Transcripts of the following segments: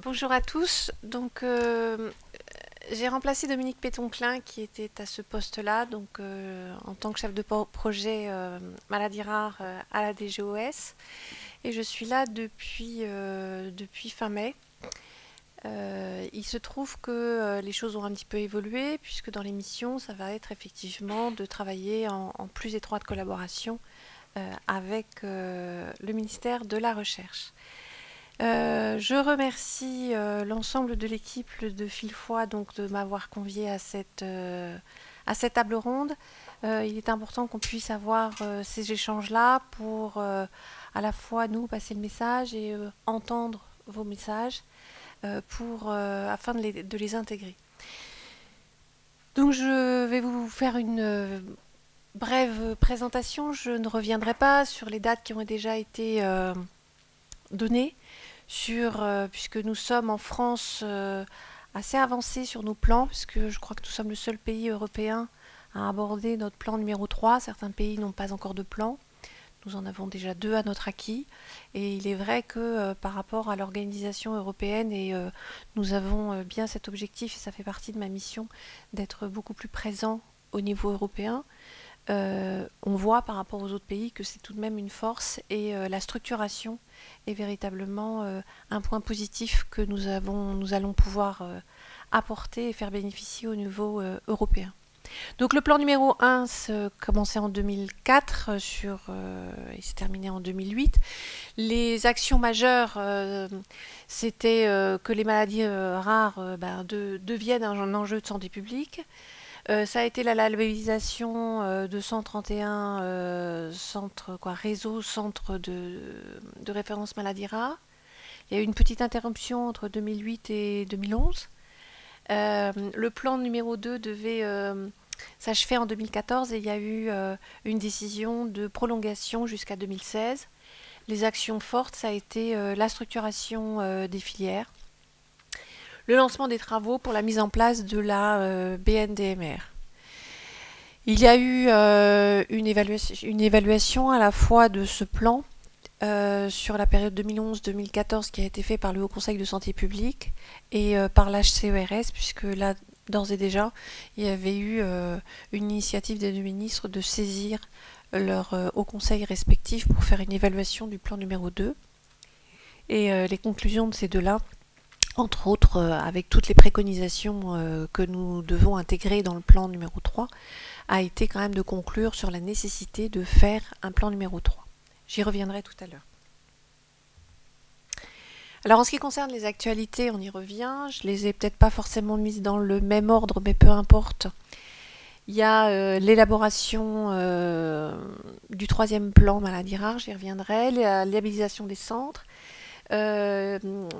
Bonjour à tous. J'ai remplacé Dominique Pétonclin qui était à ce poste-là, en tant que chef de projet maladies rares à la DGOS. Et je suis là depuis fin mai. Il se trouve que les choses ont un petit peu évolué, puisque dans l'émission, ça va être effectivement de travailler en plus étroite collaboration avec le ministère de la Recherche. Je remercie l'ensemble de l'équipe de Fil-Foi de m'avoir convié à cette table ronde. Il est important qu'on puisse avoir ces échanges-là pour à la fois nous passer le message et entendre vos messages afin de les intégrer. Donc je vais vous faire une brève présentation. Je ne reviendrai pas sur les dates qui ont déjà été données. Puisque nous sommes en France assez avancés sur nos plans, puisque je crois que nous sommes le seul pays européen à aborder notre plan numéro 3. Certains pays n'ont pas encore de plan. Nous en avons déjà 2 à notre acquis. Et il est vrai que par rapport à l'organisation européenne, nous avons bien cet objectif, et ça fait partie de ma mission, d'être beaucoup plus présent au niveau européen. On voit par rapport aux autres pays que c'est tout de même une force et la structuration est véritablement un point positif que nous allons pouvoir apporter et faire bénéficier au niveau européen. Donc le plan numéro 1 commençait en 2004 et s'est terminé en 2008. Les actions majeures, c'était que les maladies rares deviennent un enjeu de santé publique. Ça a été la labellisation de 131 centres de référence maladies rares. Il y a eu une petite interruption entre 2008 et 2011. Le plan numéro 2 devait s'achever en 2014 et il y a eu une décision de prolongation jusqu'à 2016. Les actions fortes, ça a été la structuration des filières, le lancement des travaux pour la mise en place de la BNDMR. Il y a eu une évaluation à la fois de ce plan sur la période 2011-2014 qui a été fait par le Haut Conseil de santé publique et par l'HCERS, puisque là, d'ores et déjà, il y avait eu une initiative des deux ministres de saisir leur Haut Conseil respectif pour faire une évaluation du plan numéro 2. Et les conclusions de ces deux-là, entre autres avec toutes les préconisations que nous devons intégrer dans le plan numéro 3, a été quand même de conclure sur la nécessité de faire un plan numéro 3. J'y reviendrai tout à l'heure. Alors en ce qui concerne les actualités, on y revient. Je les ai peut-être pas forcément mises dans le même ordre, mais peu importe. Il y a l'élaboration du 3e plan maladies rares, j'y reviendrai, la labellisation des centres.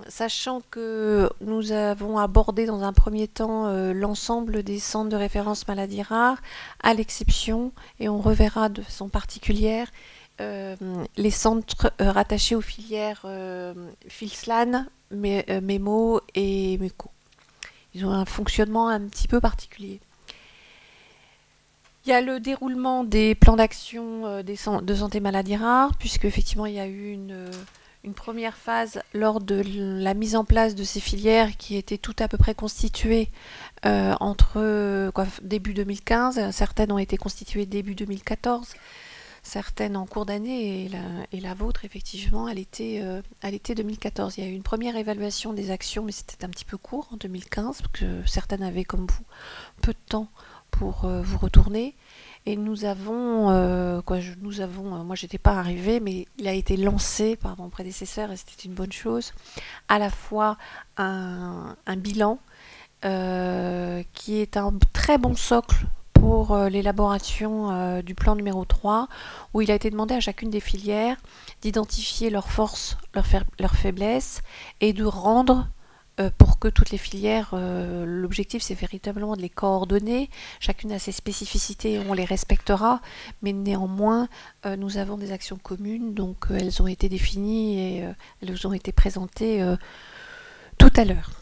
Sachant que nous avons abordé dans un premier temps l'ensemble des centres de référence maladies rares, à l'exception, et on reverra de façon particulière, les centres rattachés aux filières FilSLAN, MEMO et MUCO. Ils ont un fonctionnement un petit peu particulier. Il y a le déroulement des plans d'action de santé maladies rares, puisque effectivement il y a eu une première phase lors de la mise en place de ces filières qui étaient toutes à peu près constituées entre début 2015. Certaines ont été constituées début 2014, certaines en cours d'année, et la vôtre, effectivement, elle était 2014. Il y a eu une première évaluation des actions, mais c'était un petit peu court en 2015, parce que certaines avaient, comme vous, peu de temps pour vous retourner. Et nous avons, moi j'étais pas arrivée, mais il a été lancé par mon prédécesseur et c'était une bonne chose, à la fois un bilan qui est un très bon socle pour l'élaboration du plan numéro 3, où il a été demandé à chacune des filières d'identifier leurs forces, leurs faiblesses, et de rendre pour que toutes les filières, l'objectif c'est véritablement de les coordonner. Chacune a ses spécificités, on les respectera, mais néanmoins nous avons des actions communes, donc elles ont été définies et elles ont été présentées tout à l'heure.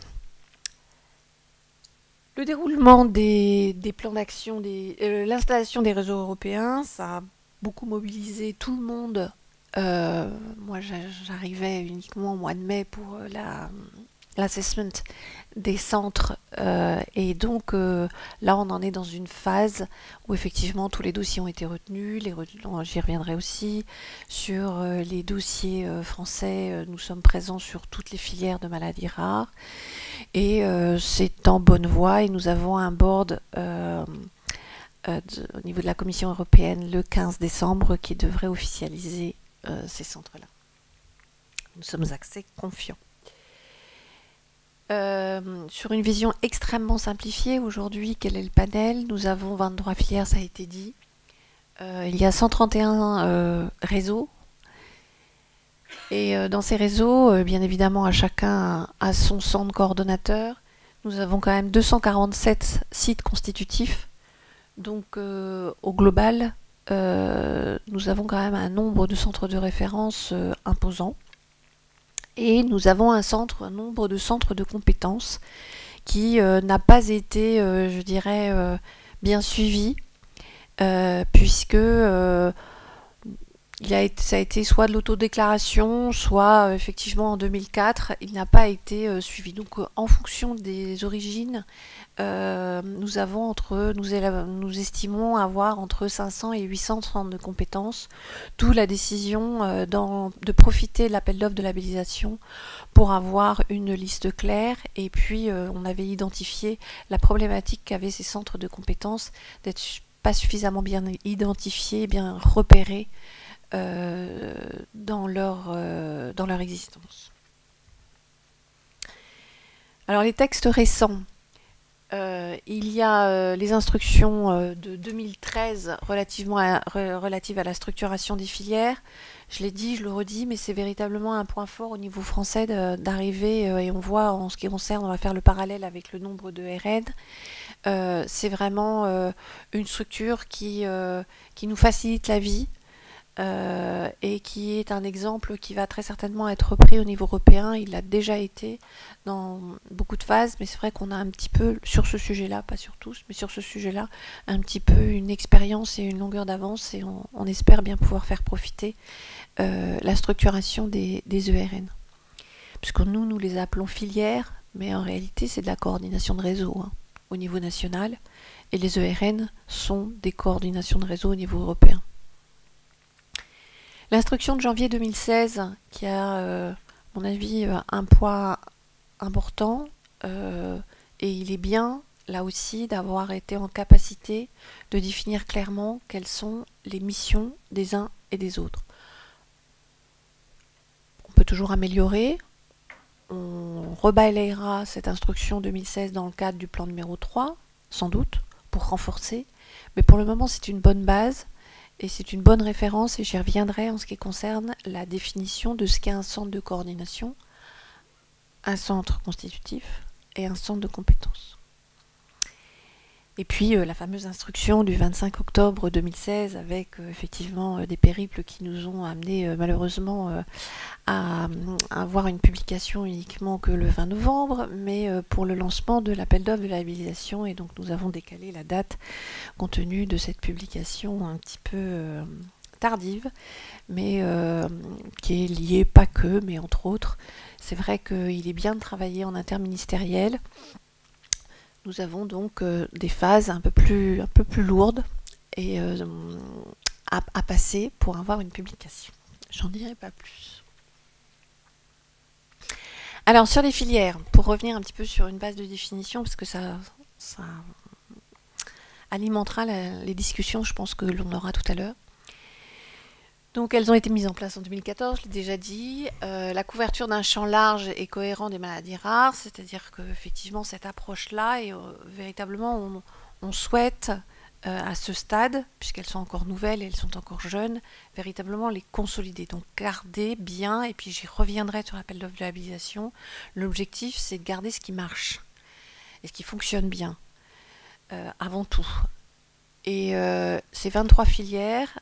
Le déroulement des plans d'action, l'installation des réseaux européens, ça a beaucoup mobilisé tout le monde Moi, j'arrivais uniquement au mois de mai pour l'assessment des centres et donc là on en est dans une phase où effectivement tous les dossiers ont été retenus, j'y reviendrai aussi sur les dossiers français, nous sommes présents sur toutes les filières de maladies rares et c'est en bonne voie et nous avons un board au niveau de la Commission européenne le 15 décembre qui devrait officialiser ces centres-là. Nous sommes assez confiants. Sur une vision extrêmement simplifiée, aujourd'hui, quel est le panel? Nous avons 23 filières, ça a été dit. Il y a 131 réseaux. Et dans ces réseaux, bien évidemment, à chacun a son centre coordonnateur. Nous avons quand même 247 sites constitutifs. Donc, au global, nous avons quand même un nombre de centres de référence imposant. Et nous avons un nombre de centres de compétences qui n'a pas été, je dirais, bien suivi, puisque ça a été soit de l'autodéclaration, soit effectivement en 2004, il n'a pas été suivi. Donc en fonction des origines, nous estimons avoir entre 500 et 800 centres de compétences, d'où la décision de profiter de l'appel d'offres de labellisation pour avoir une liste claire. Et puis on avait identifié la problématique qu'avaient ces centres de compétences d'être pas suffisamment bien identifiés, bien repérés dans leur existence. Alors les textes récents, il y a les instructions de 2013 relatives à la structuration des filières. Je l'ai dit, je le redis, mais c'est véritablement un point fort au niveau français d'arriver, et on voit en ce qui concerne, on va faire le parallèle avec le nombre de RN. C'est vraiment une structure qui nous facilite la vie. Et qui est un exemple qui va très certainement être repris au niveau européen. Il a déjà été dans beaucoup de phases, mais c'est vrai qu'on a un petit peu, sur ce sujet-là, pas sur tous, mais sur ce sujet-là, un petit peu une expérience et une longueur d'avance, et on espère bien pouvoir faire profiter la structuration des ERN. Puisque nous les appelons filières, mais en réalité c'est de la coordination de réseau au niveau national, et les ERN sont des coordinations de réseau au niveau européen. L'instruction de janvier 2016, qui a, à mon avis, un poids important, et il est bien, là aussi, d'avoir été en capacité de définir clairement quelles sont les missions des uns et des autres. On peut toujours améliorer, on rebalayera cette instruction 2016 dans le cadre du plan numéro 3, sans doute, pour renforcer, mais pour le moment c'est une bonne base. Et c'est une bonne référence, et j'y reviendrai en ce qui concerne la définition de ce qu'est un centre de coordination, un centre constitutif et un centre de compétences. Et puis la fameuse instruction du 25 octobre 2016 avec effectivement des périples qui nous ont amené malheureusement à avoir une publication uniquement que le 20 novembre, mais pour le lancement de l'appel d'offres de la labellisation, et donc nous avons décalé la date compte tenu de cette publication un petit peu tardive, mais qui est liée pas que, mais entre autres. C'est vrai qu'il est bien de travailler en interministériel. Nous avons donc des phases un peu plus lourdes et à passer pour avoir une publication. J'en dirai pas plus. Alors sur les filières, pour revenir un petit peu sur une base de définition, parce que ça alimentera les discussions, je pense que l'on aura tout à l'heure. Donc elles ont été mises en place en 2014, je l'ai déjà dit. La couverture d'un champ large et cohérent des maladies rares, c'est-à-dire qu'effectivement cette approche-là, et véritablement on souhaite à ce stade, puisqu'elles sont encore nouvelles et elles sont encore jeunes, véritablement les consolider. Donc garder bien, et puis j'y reviendrai sur l'appel d'offres de labellisation, l'objectif c'est de garder ce qui marche et ce qui fonctionne bien, avant tout. Et ces 23 filières,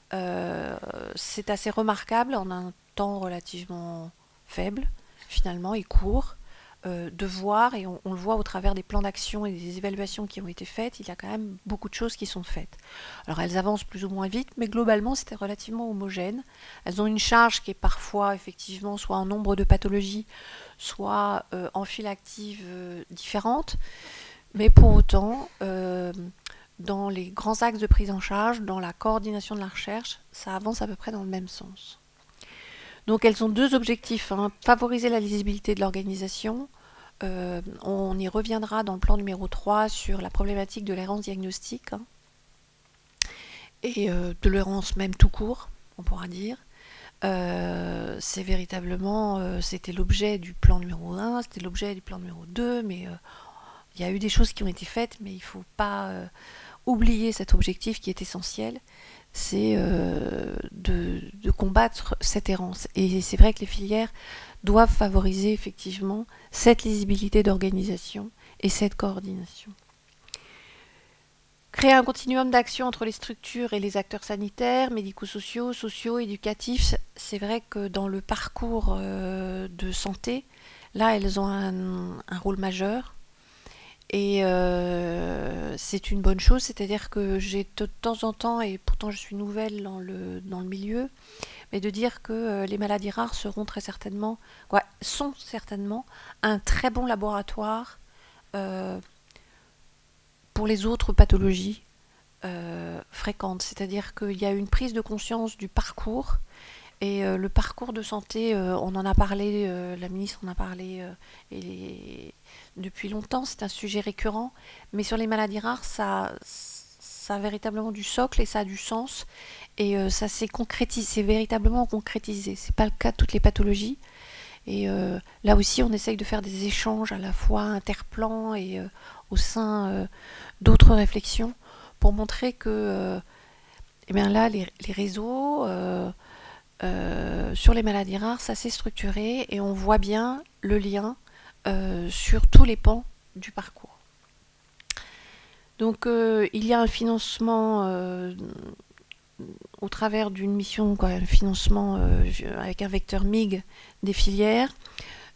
c'est assez remarquable en un temps relativement faible, finalement, et court. de voir, et on le voit au travers des plans d'action et des évaluations qui ont été faites, il y a quand même beaucoup de choses qui sont faites. Alors elles avancent plus ou moins vite, mais globalement c'était relativement homogène. Elles ont une charge qui est parfois effectivement soit en nombre de pathologies, soit en file active différentes, mais pour autant, dans les grands axes de prise en charge, dans la coordination de la recherche, ça avance à peu près dans le même sens. Donc elles ont deux objectifs, hein. Favoriser la lisibilité de l'organisation. On y reviendra dans le plan numéro 3 sur la problématique de l'errance diagnostique, hein, et de l'errance même tout court, on pourra dire. C'est véritablement, c'était l'objet du plan numéro 1, c'était l'objet du plan numéro 2, mais il y a eu des choses qui ont été faites, mais il ne faut pas oublier cet objectif qui est essentiel, c'est de combattre cette errance. Et c'est vrai que les filières doivent favoriser effectivement cette lisibilité d'organisation et cette coordination. Créer un continuum d'action entre les structures et les acteurs sanitaires, médico-sociaux, sociaux, éducatifs. C'est vrai que dans le parcours de santé, là, elles ont un rôle majeur. Et c'est une bonne chose, c'est-à-dire que j'ai de temps en temps, et pourtant je suis nouvelle dans le milieu, mais de dire que les maladies rares seront très certainement, sont certainement un très bon laboratoire pour les autres pathologies fréquentes. C'est-à-dire qu'il y a une prise de conscience du parcours, et le parcours de santé, on en a parlé, la ministre en a parlé depuis longtemps, c'est un sujet récurrent, mais sur les maladies rares, ça a véritablement du socle et ça a du sens, et ça s'est concrétisé, c'est véritablement concrétisé. C'est pas le cas de toutes les pathologies, et là aussi on essaye de faire des échanges à la fois interplans et au sein d'autres réflexions pour montrer que eh bien là les réseaux sur les maladies rares, ça s'est structuré et on voit bien le lien sur tous les pans du parcours. Donc il y a un financement au travers d'une mission, un financement avec un vecteur MIG des filières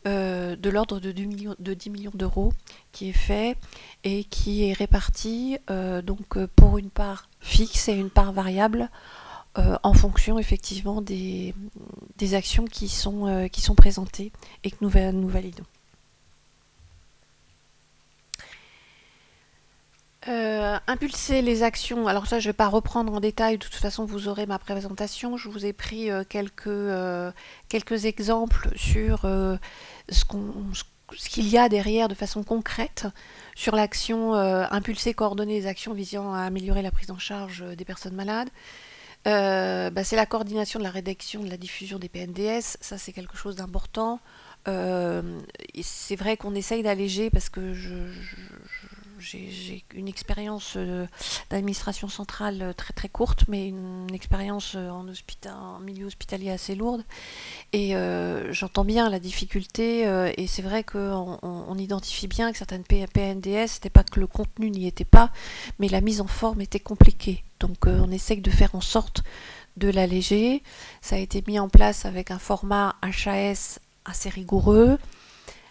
de l'ordre de 10 millions d'euros qui est fait et qui est réparti donc pour une part fixe et une part variable en fonction effectivement des actions qui sont présentées et que nous validons. Impulser les actions, alors ça je ne vais pas reprendre en détail, de toute façon vous aurez ma présentation, je vous ai pris quelques exemples sur ce qu'il y a derrière de façon concrète sur l'action impulser, coordonner les actions visant à améliorer la prise en charge des personnes malades. C'est la coordination de la rédaction, de la diffusion des PNDS, ça c'est quelque chose d'important. C'est vrai qu'on essaye d'alléger parce que j'ai une expérience d'administration centrale très très courte, mais une expérience en milieu hospitalier assez lourde. Et j'entends bien la difficulté, et c'est vrai qu'on identifie bien que certaines PNDS, c'était pas que le contenu n'y était pas, mais la mise en forme était compliquée. Donc on essaye de faire en sorte de l'alléger. Ça a été mis en place avec un format HAS assez rigoureux.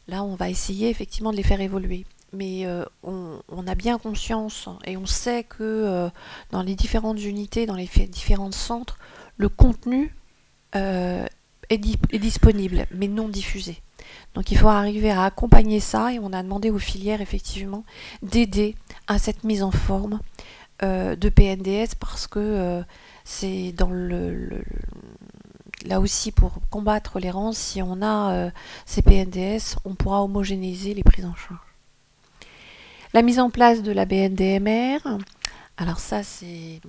Là, on va essayer effectivement de les faire évoluer. Mais on a bien conscience et on sait que dans les différentes unités, dans les différents centres, le contenu est disponible, mais non diffusé. Donc il faut arriver à accompagner ça, et on a demandé aux filières effectivement d'aider à cette mise en forme de PNDS, parce que c'est dans là aussi pour combattre l'errance, si on a ces PNDS, on pourra homogénéiser les prises en charge. La mise en place de la BNDMR, alors ça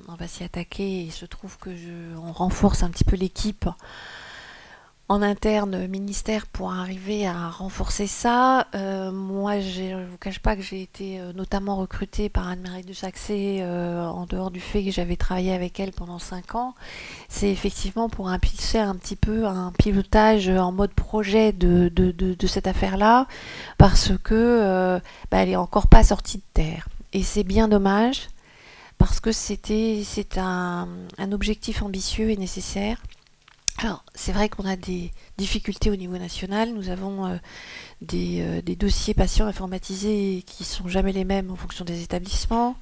on va s'y attaquer, il se trouve que on renforce un petit peu l'équipe en interne ministère pour arriver à renforcer ça. Moi, je ne vous cache pas que j'ai été notamment recrutée par Anne-Marie de Saxé, en dehors du fait que j'avais travaillé avec elle pendant 5 ans. C'est effectivement pour impulser un petit peu un pilotage en mode projet de cette affaire-là, parce que elle n'est encore pas sortie de terre. Et c'est bien dommage, parce que c'est un objectif ambitieux et nécessaire. Alors, c'est vrai qu'on a des difficultés au niveau national. Nous avons des dossiers patients informatisés qui sont jamais les mêmes en fonction des établissements,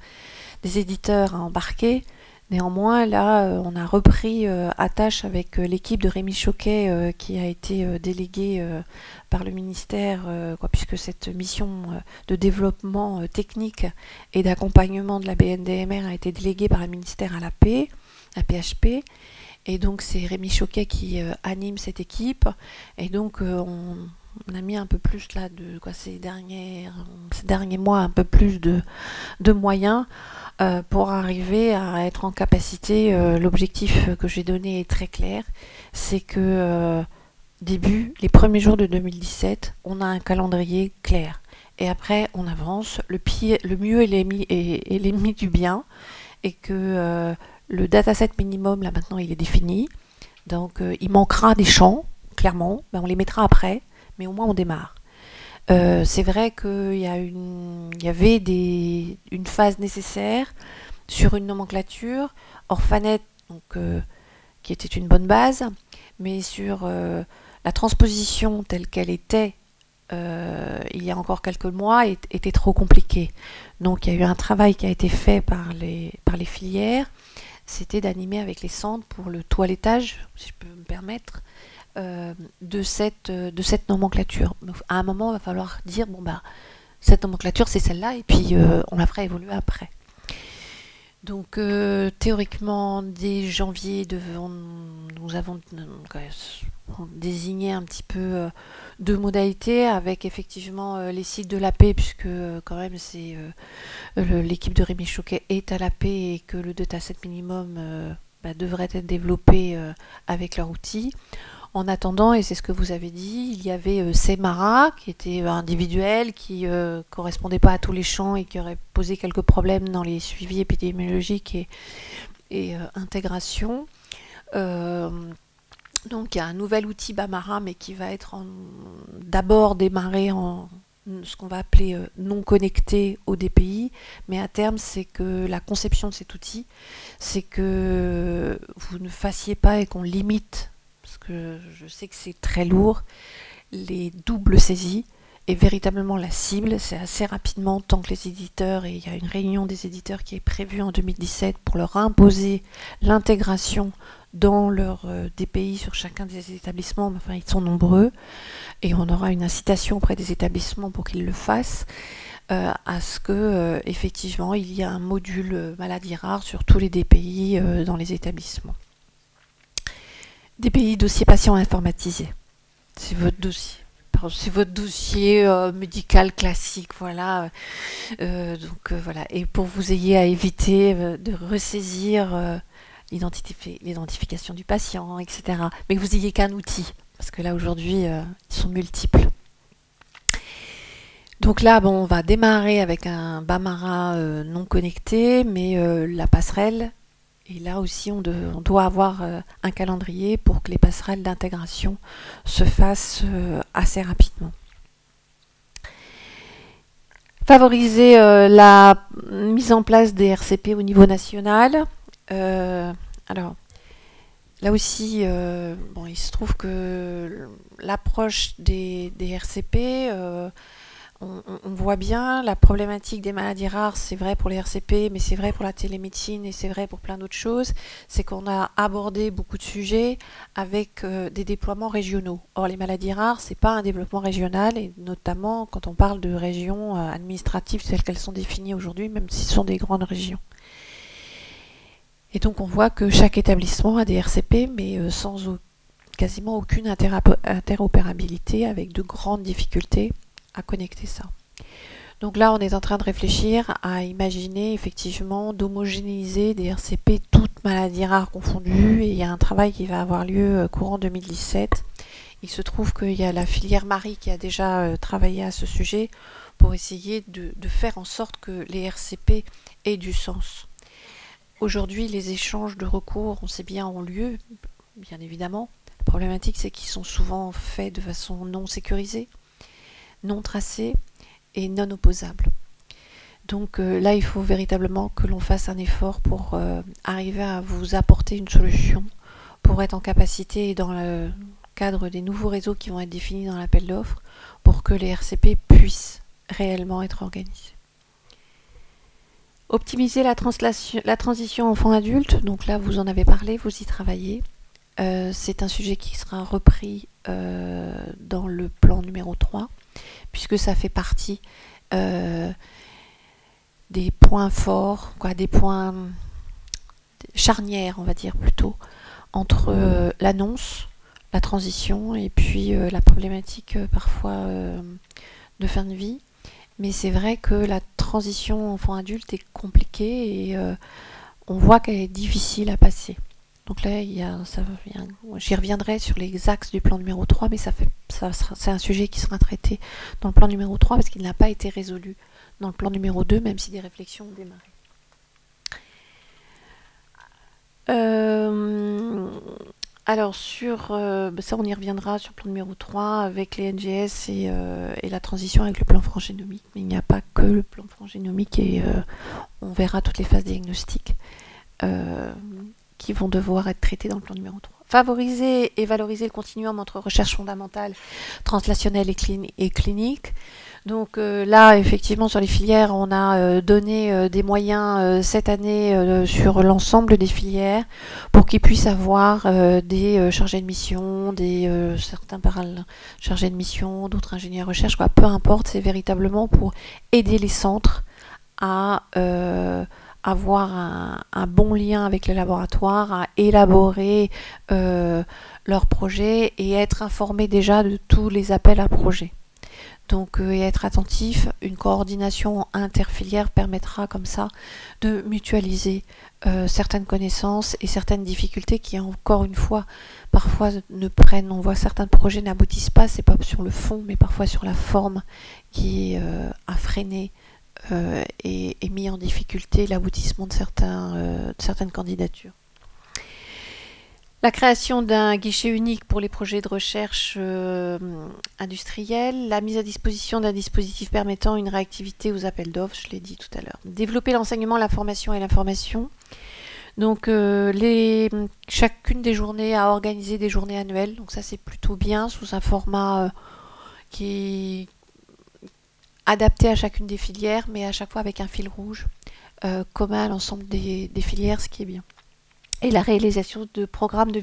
des éditeurs à embarquer. Néanmoins, là, on a repris à tâche avec l'équipe de Rémi Choquet qui a été déléguée par le ministère, puisque cette mission de développement technique et d'accompagnement de la BNDMR a été déléguée par le ministère à l'AP, à PHP. Et donc c'est Rémi Choquet qui anime cette équipe. Et donc on a mis un peu plus là ces derniers mois un peu plus de moyens pour arriver à être en capacité. L'objectif que j'ai donné est très clair, c'est que les premiers jours de 2017, on a un calendrier clair. Et après, on avance. Le mieux est l'ennemi du bien. Et que le dataset minimum, là maintenant, il est défini. Donc, il manquera des champs, clairement. Ben, on les mettra après, mais au moins, on démarre. C'est vrai qu'il y avait une phase nécessaire sur une nomenclature. Orphanet, donc, qui était une bonne base, mais sur la transposition telle qu'elle était il y a encore quelques mois était trop compliquée. Donc il y a eu un travail qui a été fait par les filières, c'était d'animer avec les centres pour le toilettage, si je peux me permettre, de cette nomenclature. À un moment, il va falloir dire, bon bah, cette nomenclature c'est celle-là, et puis on la fera évoluer après. Donc théoriquement, dès janvier, nous avons désigné un petit peu deux modalités avec effectivement les sites de l'AP, puisque quand même c'est l'équipe de Rémi Choquet est à l'AP et que le dataset minimum devrait être développé avec leur outil. En attendant, et c'est ce que vous avez dit, il y avait Semara qui était individuel, qui correspondait pas à tous les champs et qui aurait posé quelques problèmes dans les suivis épidémiologiques et intégration. Donc il y a un nouvel outil Bamara, mais qui va être d'abord démarré en ce qu'on va appeler non connecté au DPI, mais à terme c'est que la conception de cet outil, c'est que vous ne fassiez pas et qu'on limite, parce que je sais que c'est très lourd, les doubles saisies, et véritablement la cible, c'est assez rapidement, tant que les éditeurs, et il y a une réunion des éditeurs qui est prévue en 2017 pour leur imposer l'intégration dans leur DPI sur chacun des établissements, mais enfin ils sont nombreux, et on aura une incitation auprès des établissements pour qu'ils le fassent, à ce que effectivement il y a un module maladie rare sur tous les DPI dans les établissements. DPI dossier patient informatisé, c'est votre dossier. C'est votre dossier médical classique, voilà. Voilà. Et pour vous ayez à éviter de ressaisir l'identification du patient, etc. Mais que vous ayez qu'un outil, parce que là aujourd'hui ils sont multiples. Donc là, bon, on va démarrer avec un Bamara non connecté, mais la passerelle. Et là aussi, on doit avoir un calendrier pour que les passerelles d'intégration se fassent assez rapidement. Favoriser la mise en place des RCP au niveau national. Alors, là aussi, bon, il se trouve que l'approche des RCP, on voit bien la problématique des maladies rares, c'est vrai pour les RCP, mais c'est vrai pour la télémédecine et c'est vrai pour plein d'autres choses, c'est qu'on a abordé beaucoup de sujets avec des déploiements régionaux. Or, les maladies rares, c'est pas un développement régional, et notamment quand on parle de régions administratives telles qu'elles sont définies aujourd'hui, même si ce sont des grandes régions. Et donc, on voit que chaque établissement a des RCP, mais sans quasiment aucune interopérabilité, avec de grandes difficultés à connecter ça. Donc là, on est en train de réfléchir à imaginer effectivement d'homogénéiser des RCP toutes maladies rares confondues, et il y a un travail qui va avoir lieu courant 2017. Il se trouve qu'il y a la filière Marie qui a déjà travaillé à ce sujet pour essayer de faire en sorte que les RCP aient du sens. Aujourd'hui, les échanges de recours, on sait bien, ont lieu, bien évidemment. La problématique, c'est qu'ils sont souvent faits de façon non sécurisée, non tracé et non opposable. Donc là, il faut véritablement que l'on fasse un effort pour arriver à vous apporter une solution pour être en capacité, dans le cadre des nouveaux réseaux qui vont être définis dans l'appel d'offres, pour que les RCP puissent réellement être organisés. Optimiser la transition enfant-adulte, donc là vous en avez parlé, vous y travaillez. C'est un sujet qui sera repris dans le plan numéro 3, puisque ça fait partie des points forts, des points charnières, on va dire plutôt, entre l'annonce, la transition et puis la problématique parfois de fin de vie. Mais c'est vrai que la transition enfant-adulte est compliquée et on voit qu'elle est difficile à passer. Donc là, j'y reviendrai sur les axes du plan numéro 3, mais c'est un sujet qui sera traité dans le plan numéro 3 parce qu'il n'a pas été résolu dans le plan numéro 2, même si des réflexions ont démarré. Alors ça on y reviendra sur le plan numéro 3 avec les NGS et la transition avec le plan franc-génomique, mais il n'y a pas que le plan franc-génomique et on verra toutes les phases diagnostiques qui vont devoir être traitées dans le plan numéro 3. Favoriser et valoriser le continuum entre recherche fondamentale, translationnelle et clinique. Donc là, effectivement, sur les filières, on a donné des moyens cette année sur l'ensemble des filières pour qu'ils puissent avoir des chargés de mission, certains chargés de mission, d'autres ingénieurs recherche, peu importe, c'est véritablement pour aider les centres à avoir un bon lien avec les laboratoires, à élaborer leurs projets et être informés déjà de tous les appels à projets. Donc, et être attentif, une coordination interfilière permettra comme ça de mutualiser certaines connaissances et certaines difficultés qui, encore une fois, parfois on voit certains projets n'aboutissent pas, c'est pas sur le fond, mais parfois sur la forme qui a freiné et mis en difficulté l'aboutissement de certaines candidatures. La création d'un guichet unique pour les projets de recherche industrielle, la mise à disposition d'un dispositif permettant une réactivité aux appels d'offres, je l'ai dit tout à l'heure. Développer l'enseignement, la formation et l'information. Donc chacune des journées a organisé des journées annuelles, donc ça c'est plutôt bien, sous un format qui est adapté à chacune des filières, mais à chaque fois avec un fil rouge commun à l'ensemble des filières, ce qui est bien. Et la réalisation de programmes de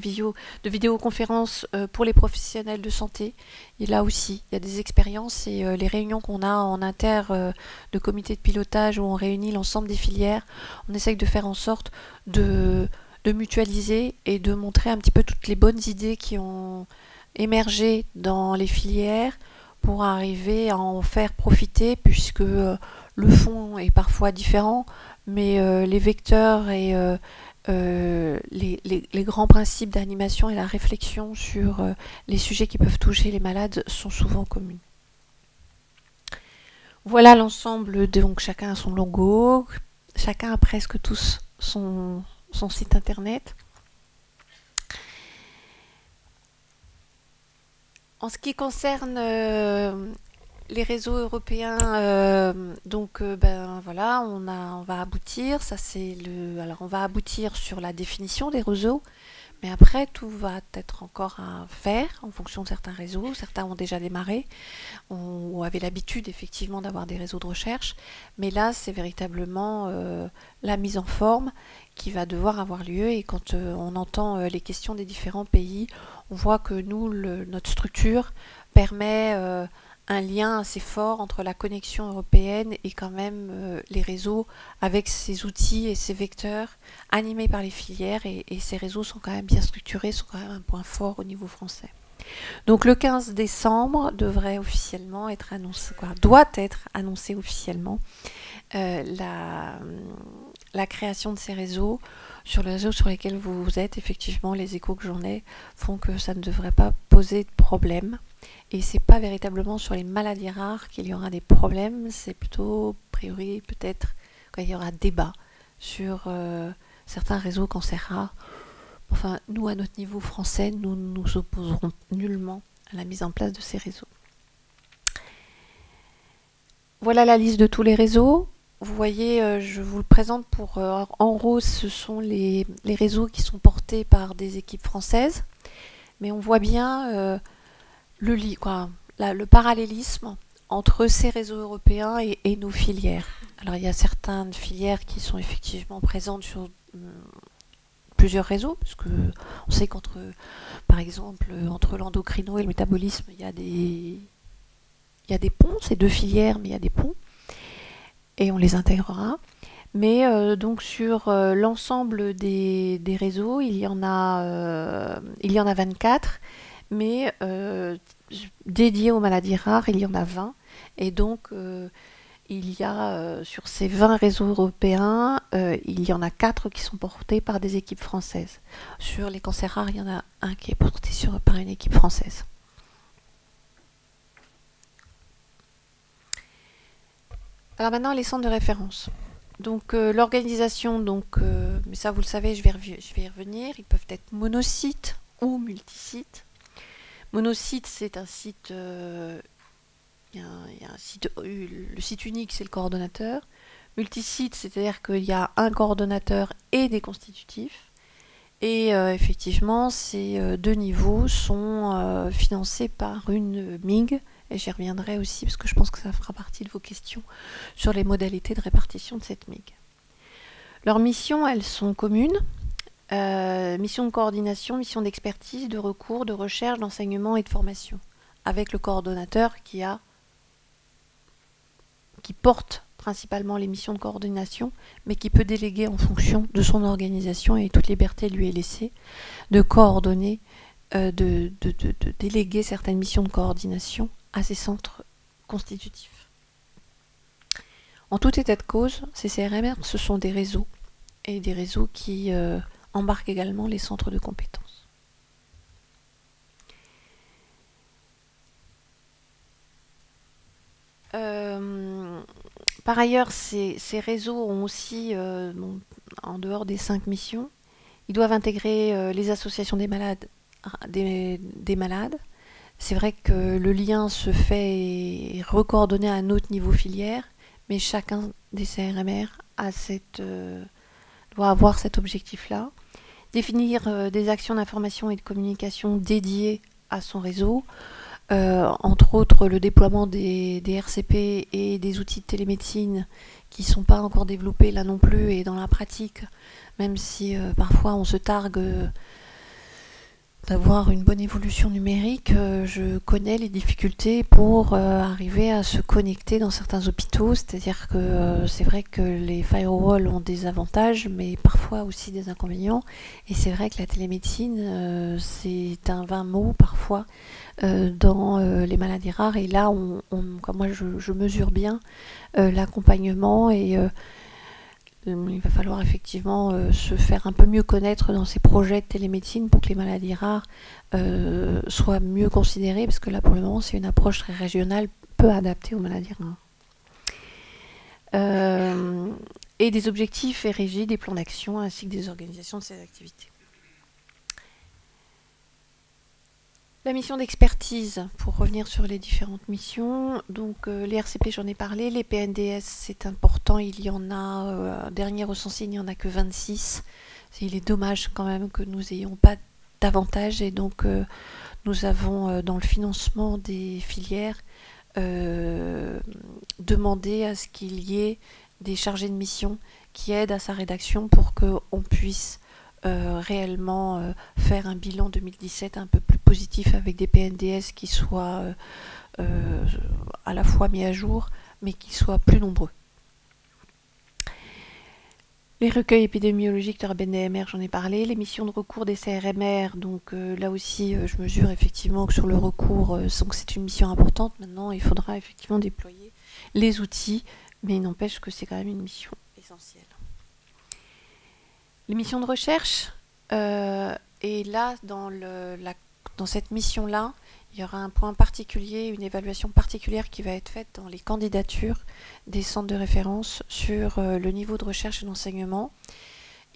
vidéoconférences pour les professionnels de santé. Et là aussi, il y a des expériences et les réunions qu'on a en de comité de pilotage où on réunit l'ensemble des filières, on essaye de faire en sorte de mutualiser et de montrer un petit peu toutes les bonnes idées qui ont émergé dans les filières pour arriver à en faire profiter puisque le fond est parfois différent, mais les vecteurs et les grands principes d'animation et la réflexion sur les sujets qui peuvent toucher les malades sont souvent communs. Voilà l'ensemble, donc chacun a son logo, chacun a presque tous son site internet. En ce qui concerne les réseaux européens, voilà, on va aboutir. Alors on va aboutir sur la définition des réseaux, mais après tout va être encore à faire en fonction de certains réseaux. Certains ont déjà démarré, on avait l'habitude effectivement d'avoir des réseaux de recherche, mais là c'est véritablement la mise en forme qui va devoir avoir lieu. Et quand on entend les questions des différents pays, on voit que nous, notre structure permet un lien assez fort entre la connexion européenne et quand même les réseaux avec ces outils et ces vecteurs animés par les filières et ces réseaux sont quand même bien structurés, sont quand même un point fort au niveau français. Donc le 15 décembre devrait officiellement être annoncé, doit être annoncé officiellement la création de ces réseaux. Sur les réseaux sur lesquels vous êtes, effectivement, les échos que j'en ai font que ça ne devrait pas poser de problème. Et c'est pas véritablement sur les maladies rares qu'il y aura des problèmes, c'est plutôt, a priori, peut-être quand il y aura débat sur certains réseaux cancers rares. Enfin, nous, à notre niveau français, nous ne nous opposerons nullement à la mise en place de ces réseaux. Voilà la liste de tous les réseaux. vous voyez, je vous le présente en rose, ce sont les réseaux qui sont portés par des équipes françaises. Mais on voit bien le parallélisme entre ces réseaux européens et nos filières. Alors il y a certaines filières qui sont effectivement présentes sur plusieurs réseaux, parce que on sait par exemple, entre l'endocrino et le métabolisme, il y a des ponts, c'est deux filières, mais il y a des ponts, et on les intégrera. Mais donc sur l'ensemble des réseaux, il y en a 24, mais dédiés aux maladies rares, il y en a 20. Et donc, il y a sur ces 20 réseaux européens, il y en a 4 qui sont portés par des équipes françaises. Sur les cancers rares, il y en a un qui est porté par une équipe française. Alors maintenant, les centres de référence. Donc l'organisation, mais ça vous le savez, je vais y revenir. Ils peuvent être monocytes ou multisites. Monocyte, c'est un site, il y a un site, le site unique, c'est le coordonnateur. Multisite, c'est-à-dire qu'il y a un coordonnateur et des constitutifs. Et effectivement, ces deux niveaux sont financés par une MIG. Et j'y reviendrai aussi parce que je pense que ça fera partie de vos questions sur les modalités de répartition de cette MIG. Leurs missions, elles sont communes. Mission de coordination, mission d'expertise, de recours, de recherche, d'enseignement et de formation. Avec le coordonnateur qui porte principalement les missions de coordination, mais qui peut déléguer en fonction de son organisation, et toute liberté lui est laissée de coordonner, de déléguer certaines missions de coordination à ces centres constitutifs. En tout état de cause, ces CRMR, ce sont des réseaux, et des réseaux qui embarquent également les centres de compétences. Par ailleurs, ces réseaux ont aussi, en dehors des 5 missions, ils doivent intégrer les associations des malades. C'est vrai que le lien se fait et recoordonné à un autre niveau filière, mais chacun des CRMR doit avoir cet objectif-là. Définir des actions d'information et de communication dédiées à son réseau, entre autres le déploiement des RCP et des outils de télémédecine qui ne sont pas encore développés là non plus, et dans la pratique, même si parfois on se targue d'avoir une bonne évolution numérique, je connais les difficultés pour arriver à se connecter dans certains hôpitaux, c'est-à-dire que c'est vrai que les firewalls ont des avantages, mais parfois aussi des inconvénients, et c'est vrai que la télémédecine, c'est un vain mot parfois dans les maladies rares, et là, comme moi je mesure bien l'accompagnement, et il va falloir effectivement se faire un peu mieux connaître dans ces projets de télémédecine pour que les maladies rares soient mieux considérées, parce que là pour le moment c'est une approche très régionale, peu adaptée aux maladies rares. Et des objectifs et régies, des plans d'action ainsi que des organisations de ces activités. La mission d'expertise, pour revenir sur les différentes missions, donc les RCP j'en ai parlé, les PNDS c'est important, il y en a, dernier recensé il n'y en a que 26, il est dommage quand même que nous n'ayons pas davantage, et donc nous avons dans le financement des filières demandé à ce qu'il y ait des chargés de mission qui aident à sa rédaction pour qu'on puisse réellement faire un bilan 2017 un peu plus positif, avec des PNDS qui soient à la fois mis à jour, mais qui soient plus nombreux. Les recueils épidémiologiques de la BNDMR, j'en ai parlé. Les missions de recours des CRMR, donc là aussi, je mesure effectivement que sur le recours, c'est une mission importante. Maintenant, il faudra effectivement déployer les outils, mais il n'empêche que c'est quand même une mission essentielle. Les missions de recherche, et là, dans cette mission-là, il y aura un point particulier, une évaluation particulière qui va être faite dans les candidatures des centres de référence sur le niveau de recherche et d'enseignement.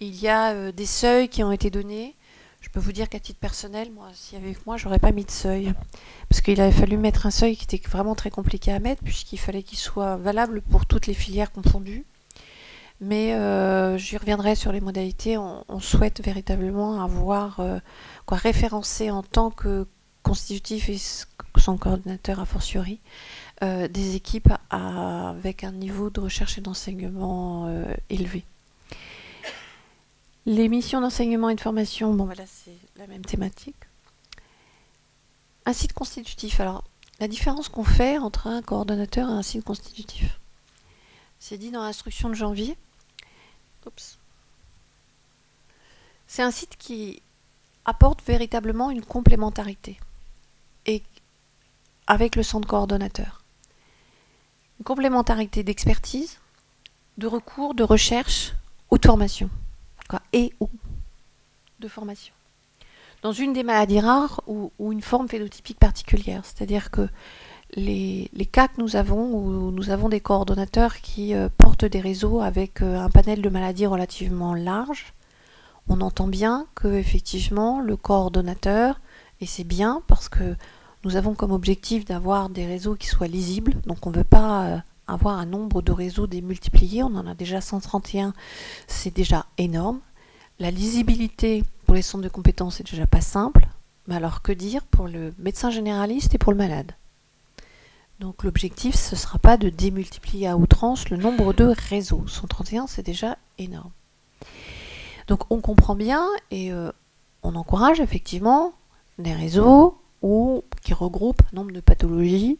Il y a des seuils qui ont été donnés. Je peux vous dire qu'à titre personnel, moi, si avec moi, j'aurais pas mis de seuil, parce qu'il avait fallu mettre un seuil qui était vraiment très compliqué à mettre, puisqu'il fallait qu'il soit valable pour toutes les filières confondues. mais j'y reviendrai sur les modalités. On souhaite véritablement avoir référencé en tant que constitutif et son coordinateur a fortiori des équipes avec un niveau de recherche et d'enseignement élevé. Les missions d'enseignement et de formation, bon voilà, c'est la même thématique. Un site constitutif, alors la différence qu'on fait entre un coordonnateur et un site constitutif, c'est dit dans l'instruction de janvier. Oups. C'est un site qui apporte véritablement une complémentarité et avec le centre coordonnateur. Une complémentarité d'expertise, de recours, de recherche ou de formation. Et ou de formation. Dans une des maladies rares ou une forme phénotypique particulière, c'est-à-dire que les cas que nous avons, où nous avons des coordonnateurs qui portent des réseaux avec un panel de maladies relativement large, on entend bien que effectivement le coordonnateur, et c'est bien parce que nous avons comme objectif d'avoir des réseaux qui soient lisibles, donc on ne veut pas avoir un nombre de réseaux démultipliés, on en a déjà 131, c'est déjà énorme. La lisibilité pour les centres de compétences est déjà pas simple, mais alors que dire pour le médecin généraliste et pour le malade? Donc l'objectif, ce ne sera pas de démultiplier à outrance le nombre de réseaux. 131, c'est déjà énorme. Donc on comprend bien et on encourage effectivement des réseaux qui regroupent un nombre de pathologies,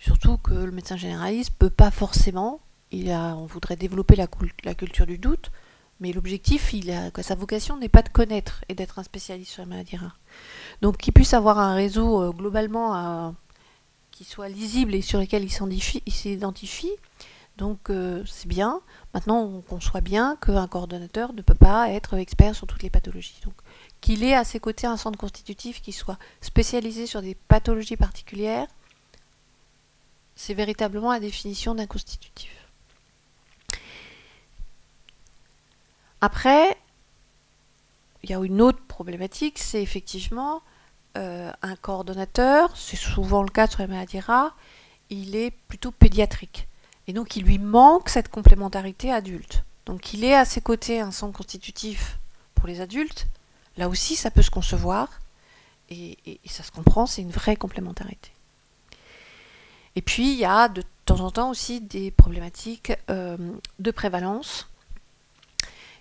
surtout que le médecin généraliste ne peut pas forcément, on voudrait développer la culture du doute, mais l'objectif, sa vocation n'est pas de connaître et d'être un spécialiste sur les maladies rares. Donc qu'il puisse avoir un réseau globalement qui soit lisible et sur lequel il s'identifie, donc c'est bien. Maintenant, on conçoit bien qu'un coordonnateur ne peut pas être expert sur toutes les pathologies. Donc qu'il ait à ses côtés un centre constitutif qui soit spécialisé sur des pathologies particulières, c'est véritablement la définition d'un constitutif. Après, il y a une autre problématique, c'est effectivement un coordonnateur, c'est souvent le cas sur les maladies rares, il est plutôt pédiatrique. Et donc il lui manque cette complémentarité adulte. Donc il est à ses côtés un centre constitutif pour les adultes, là aussi ça peut se concevoir, et ça se comprend, c'est une vraie complémentarité. Et puis il y a de temps en temps aussi des problématiques de prévalence,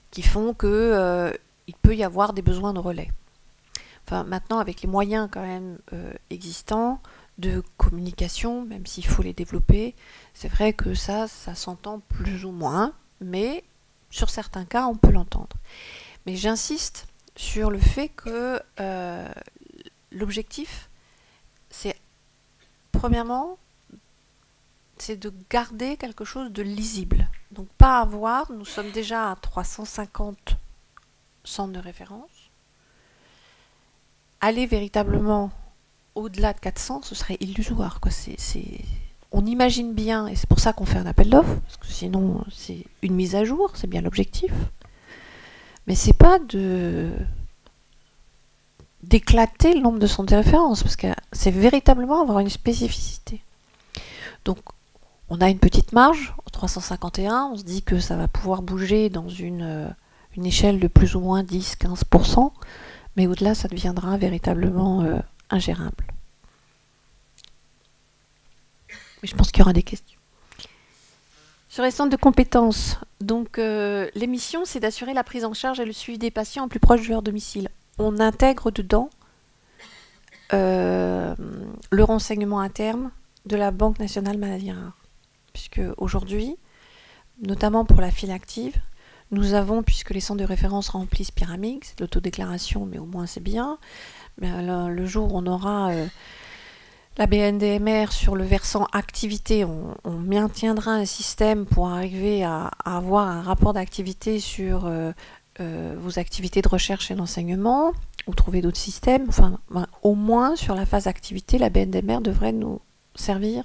qui font que il peut y avoir des besoins de relais. Enfin, maintenant, avec les moyens quand même existants de communication, même s'il faut les développer, c'est vrai que ça s'entend plus ou moins, mais sur certains cas, on peut l'entendre. Mais j'insiste sur le fait que l'objectif, c'est premièrement, c'est de garder quelque chose de lisible. Donc pas avoir, nous sommes déjà à 350 centres de référence. Aller véritablement au-delà de 400, ce serait illusoire, quoi. On imagine bien, et c'est pour ça qu'on fait un appel d'offres, parce que sinon c'est une mise à jour, c'est bien l'objectif. Mais c'est pas d'éclater le nombre de centres de référence, parce que c'est véritablement avoir une spécificité. Donc on a une petite marge, 351, on se dit que ça va pouvoir bouger dans une échelle de plus ou moins 10-15%, mais au-delà, ça deviendra véritablement ingérable. Mais je pense qu'il y aura des questions. Sur les centres de compétences, donc l'émission, c'est d'assurer la prise en charge et le suivi des patients au plus proche de leur domicile. On intègre dedans le renseignement à terme de la Banque nationale maladies rares. Puisque aujourd'hui, notamment pour la file active, nous avons, puisque les centres de référence remplissent pyramide, c'est de l'autodéclaration, mais au moins c'est bien. Mais alors, le jour où on aura la BNDMR sur le versant activité, on maintiendra un système pour arriver à avoir un rapport d'activité sur vos activités de recherche et d'enseignement, ou trouver d'autres systèmes. Enfin, au moins sur la phase activité, la BNDMR devrait nous servir.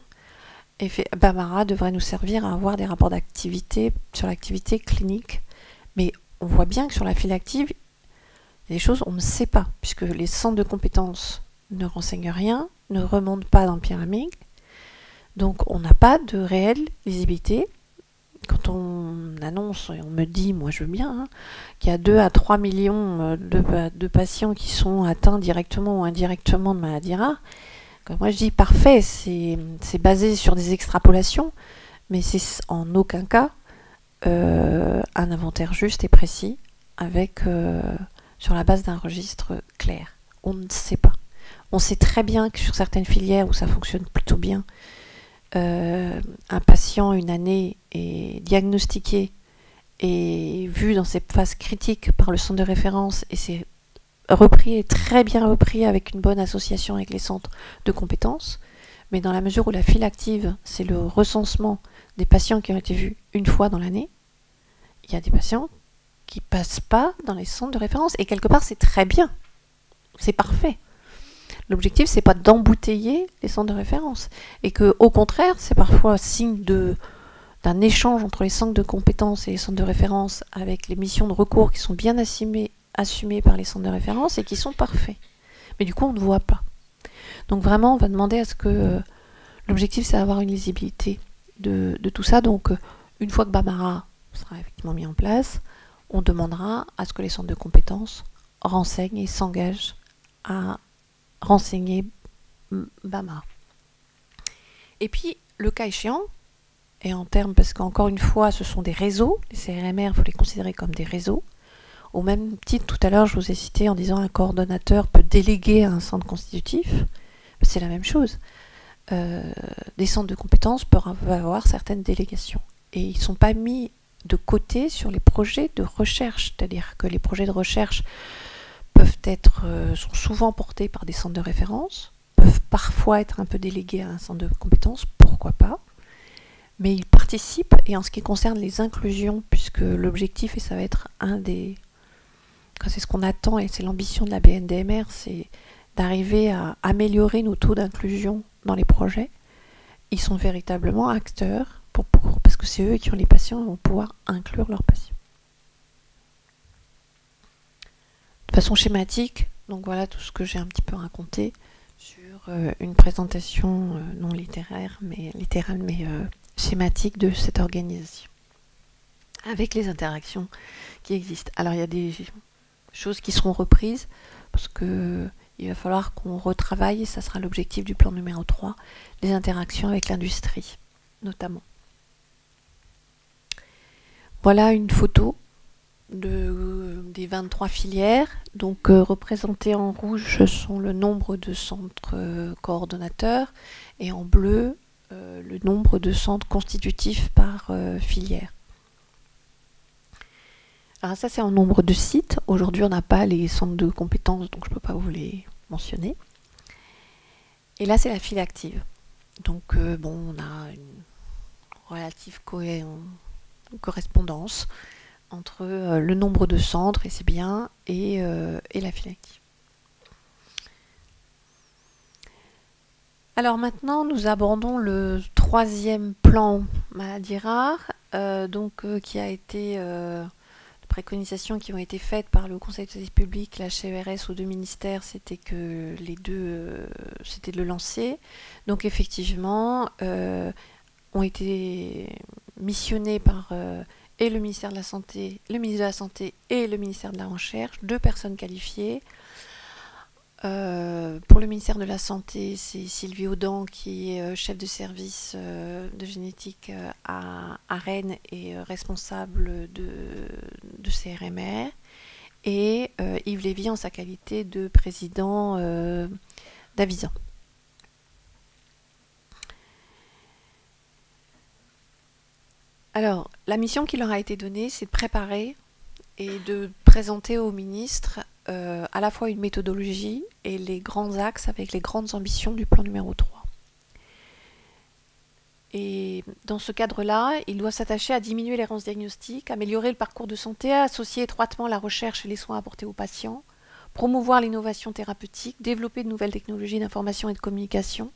Et Bamara devrait nous servir à avoir des rapports d'activité sur l'activité clinique. Mais on voit bien que sur la file active, il y a des choses on ne sait pas, puisque les centres de compétences ne renseignent rien, ne remontent pas dans le pyramide. Donc on n'a pas de réelle lisibilité. quand on annonce et on me dit, moi je veux bien, hein, qu'il y a 2 à 3 millions de patients qui sont atteints directement ou indirectement de maladies rares, moi je dis parfait, c'est basé sur des extrapolations, mais c'est en aucun cas un inventaire juste et précis avec sur la base d'un registre clair. On ne sait pas. On sait très bien que sur certaines filières où ça fonctionne plutôt bien, un patient une année est diagnostiqué et vu dans ses phases critiques par le centre de référence et c'est repris et très bien repris avec une bonne association avec les centres de compétences. Mais dans la mesure où la file active, c'est le recensement des patients qui ont été vus une fois dans l'année, il y a des patients qui passent pas dans les centres de référence. Et quelque part, c'est très bien. C'est parfait. L'objectif, c'est pas d'embouteiller les centres de référence. Et que, au contraire, c'est parfois signe d'un échange entre les centres de compétences et les centres de référence avec les missions de recours qui sont bien assumées par les centres de référence et qui sont parfaits. Mais du coup, on ne voit pas. Donc vraiment, on va demander à ce que l'objectif, c'est d'avoir une lisibilité de tout ça. Donc, une fois que Bambara sera effectivement mis en place, on demandera à ce que les centres de compétences renseignent et s'engagent à renseigner Bambara. Et puis, le cas échéant, et en termes, parce qu'encore une fois, ce sont des réseaux, les CRMR, il faut les considérer comme des réseaux. Au même titre, tout à l'heure, je vous ai cité en disant un coordonnateur peut déléguer à un centre constitutif. C'est la même chose. Des centres de compétences peuvent avoir certaines délégations. Et ils ne sont pas mis de côté sur les projets de recherche. C'est-à-dire que les projets de recherche sont souvent portés par des centres de référence, peuvent parfois être un peu délégués à un centre de compétences, pourquoi pas. Mais ils participent, et en ce qui concerne les inclusions, puisque l'objectif, et ça va être c'est ce qu'on attend, et c'est l'ambition de la BNDMR, c'est d'arriver à améliorer nos taux d'inclusion dans les projets. Ils sont véritablement acteurs, parce que c'est eux qui ont les patients et vont pouvoir inclure leurs patients. De façon schématique, donc voilà tout ce que j'ai un petit peu raconté sur une présentation non littérale, mais schématique de cette organisation, avec les interactions qui existent. Alors il y a des choses qui seront reprises, parce que il va falloir qu'on retravaille, et ça sera l'objectif du plan numéro 3, les interactions avec l'industrie, notamment. Voilà une photo des 23 filières. Donc représentées en rouge sont le nombre de centres coordonnateurs, et en bleu, le nombre de centres constitutifs par filière. Alors ça, c'est en nombre de sites. Aujourd'hui, on n'a pas les centres de compétences, donc je ne peux pas vous les mentionner. Et là, c'est la file active. Donc, on a une relative correspondance entre le nombre de centres, et c'est bien, et la file active. Alors maintenant, nous abordons le 3e plan maladie rare, qui a été... préconisations qui ont été faites par le Conseil de santé publique, la HCERS aux 2 ministères, c'était que c'était de le lancer. Donc effectivement, ont été missionnés par et le ministère de la Santé, le ministre de la Santé et le ministère de la Recherche, 2 personnes qualifiées. Pour le ministère de la Santé, c'est Sylvie Audan qui est chef de service de génétique à Rennes et responsable de CRMR, et Yves Lévy en sa qualité de président d'Avisan. Alors, la mission qui leur a été donnée, c'est de préparer et de présenter au ministre à la fois une méthodologie et les grands axes avec les grandes ambitions du plan numéro 3. Et dans ce cadre-là, il doit s'attacher à diminuer l'errance diagnostique, améliorer le parcours de santé, associer étroitement la recherche et les soins apportés aux patients, promouvoir l'innovation thérapeutique, développer de nouvelles technologies d'information et de communication,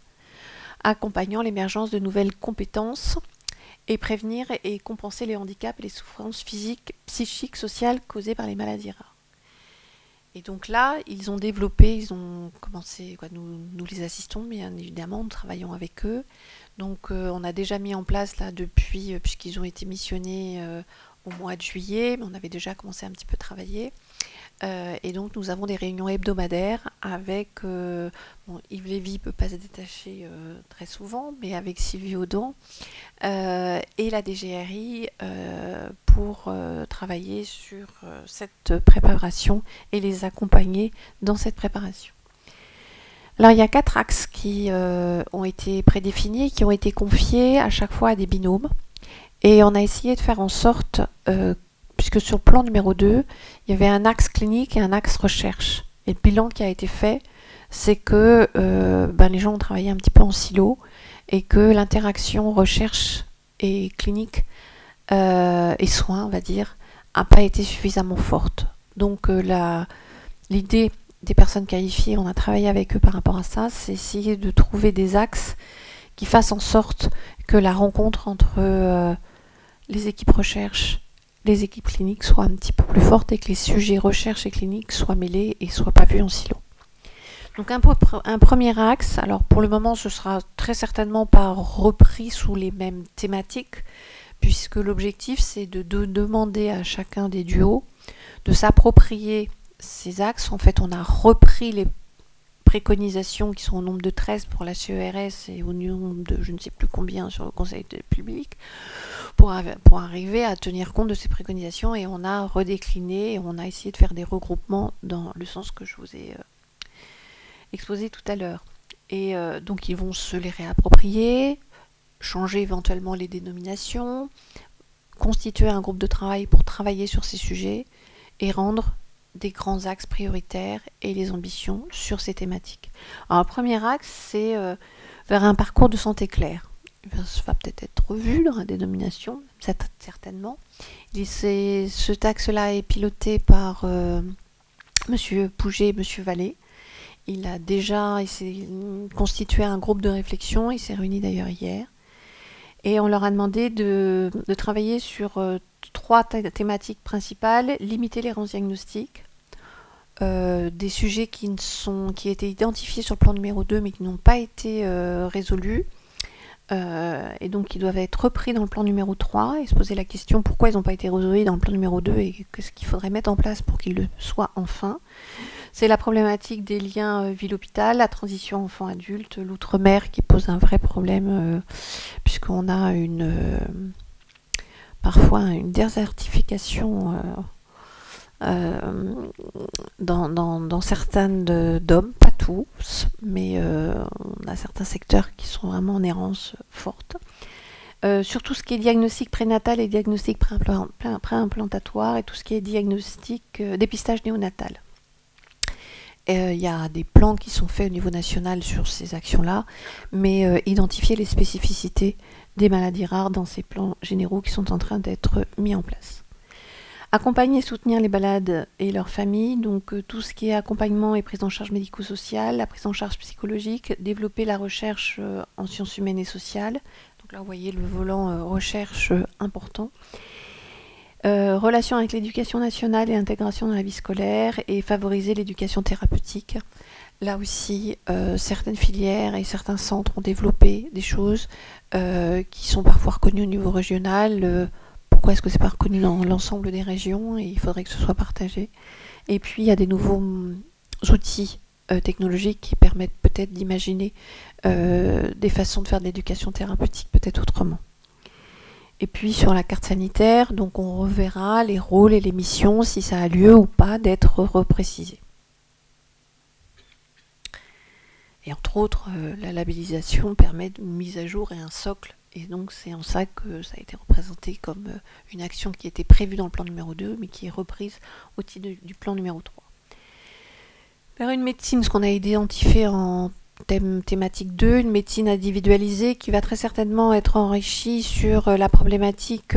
accompagnant l'émergence de nouvelles compétences, et prévenir et compenser les handicaps et les souffrances physiques, psychiques, sociales causées par les maladies rares. Et donc là, ils ont commencé, nous les assistons, bien évidemment, nous travaillons avec eux, Donc on a déjà mis en place là depuis, puisqu'ils ont été missionnés au mois de juillet, mais on avait déjà commencé un petit peu à travailler. Et donc nous avons des réunions hebdomadaires avec, bon, Yves Lévy ne peut pas se détacher très souvent, mais avec Sylvie Audon et la DGRI pour travailler sur cette préparation et les accompagner dans cette préparation. Alors il y a 4 axes qui ont été prédéfinis, qui ont été confiés à chaque fois à des binômes. Et on a essayé de faire en sorte, puisque sur le plan numéro 2, il y avait un axe clinique et un axe recherche. Et le bilan qui a été fait, c'est que les gens ont travaillé un petit peu en silo et que l'interaction recherche et clinique et soins, on va dire, n'a pas été suffisamment forte. Donc l'idée des personnes qualifiées, on a travaillé avec eux par rapport à ça, c'est essayer de trouver des axes qui fassent en sorte que la rencontre entre les équipes recherche, les équipes cliniques soient un petit peu plus fortes et que les sujets recherche et clinique soient mêlés et ne soient pas vus en silo. Donc un premier axe, alors pour le moment ce sera très certainement pas repris sous les mêmes thématiques, puisque l'objectif c'est de demander à chacun des duos de s'approprier ces axes. En fait, on a repris les préconisations qui sont au nombre de 13 pour la CERS et au nombre de je ne sais plus combien sur le Conseil public pour arriver à tenir compte de ces préconisations, et on a redécliné et on a essayé de faire des regroupements dans le sens que je vous ai exposé tout à l'heure. Et donc ils vont se les réapproprier, changer éventuellement les dénominations, constituer un groupe de travail pour travailler sur ces sujets et rendre des grands axes prioritaires et les ambitions sur ces thématiques. Alors le premier axe, c'est vers un parcours de santé clair. Ça va peut-être être revu dans la dénomination, certainement. Cet axe-là est piloté par Monsieur Pouget et Monsieur Vallée. Il s'est constitué un groupe de réflexion, il s'est réuni d'ailleurs hier. Et on leur a demandé de travailler sur 3 thématiques principales: limiter l'errance diagnostique, des sujets qui étaient identifiés sur le plan numéro 2 mais qui n'ont pas été résolus, et donc qui doivent être repris dans le plan numéro 3 et se poser la question pourquoi ils n'ont pas été résolus dans le plan numéro 2 et qu'est-ce qu'il faudrait mettre en place pour qu'ils le soient enfin. C'est la problématique des liens ville-hôpital, la transition enfant-adulte, l'outre-mer qui pose un vrai problème puisqu'on a parfois une désertification dans certains d'hommes, pas tous, mais on a certains secteurs qui sont vraiment en errance forte. Sur tout ce qui est diagnostic prénatal et diagnostic préimplantatoire et tout ce qui est diagnostic dépistage néonatal. Il y a des plans qui sont faits au niveau national sur ces actions-là, mais identifier les spécificités des maladies rares dans ces plans généraux qui sont en train d'être mis en place. Accompagner et soutenir les malades et leurs familles, donc tout ce qui est accompagnement et prise en charge médico-sociale, la prise en charge psychologique, développer la recherche en sciences humaines et sociales. Donc là, vous voyez le volant recherche important. Relation avec l'éducation nationale et intégration dans la vie scolaire, et favoriser l'éducation thérapeutique. Là aussi, certaines filières et certains centres ont développé des choses qui sont parfois reconnues au niveau régional. Pourquoi est-ce que c'est pas reconnu dans l'ensemble des régions, et il faudrait que ce soit partagé. Et puis il y a des nouveaux outils technologiques qui permettent peut-être d'imaginer des façons de faire de l'éducation thérapeutique peut-être autrement. Et puis sur la carte sanitaire, donc on reverra les rôles et les missions, si ça a lieu ou pas d'être reprécisé. Et entre autres, la labellisation permet une mise à jour et un socle. Et donc c'est en ça que ça a été représenté comme une action qui était prévue dans le plan numéro 2, mais qui est reprise au titre du plan numéro 3. Vers une médecine, ce qu'on a identifié en thématique 2, une médecine individualisée qui va très certainement être enrichie sur la problématique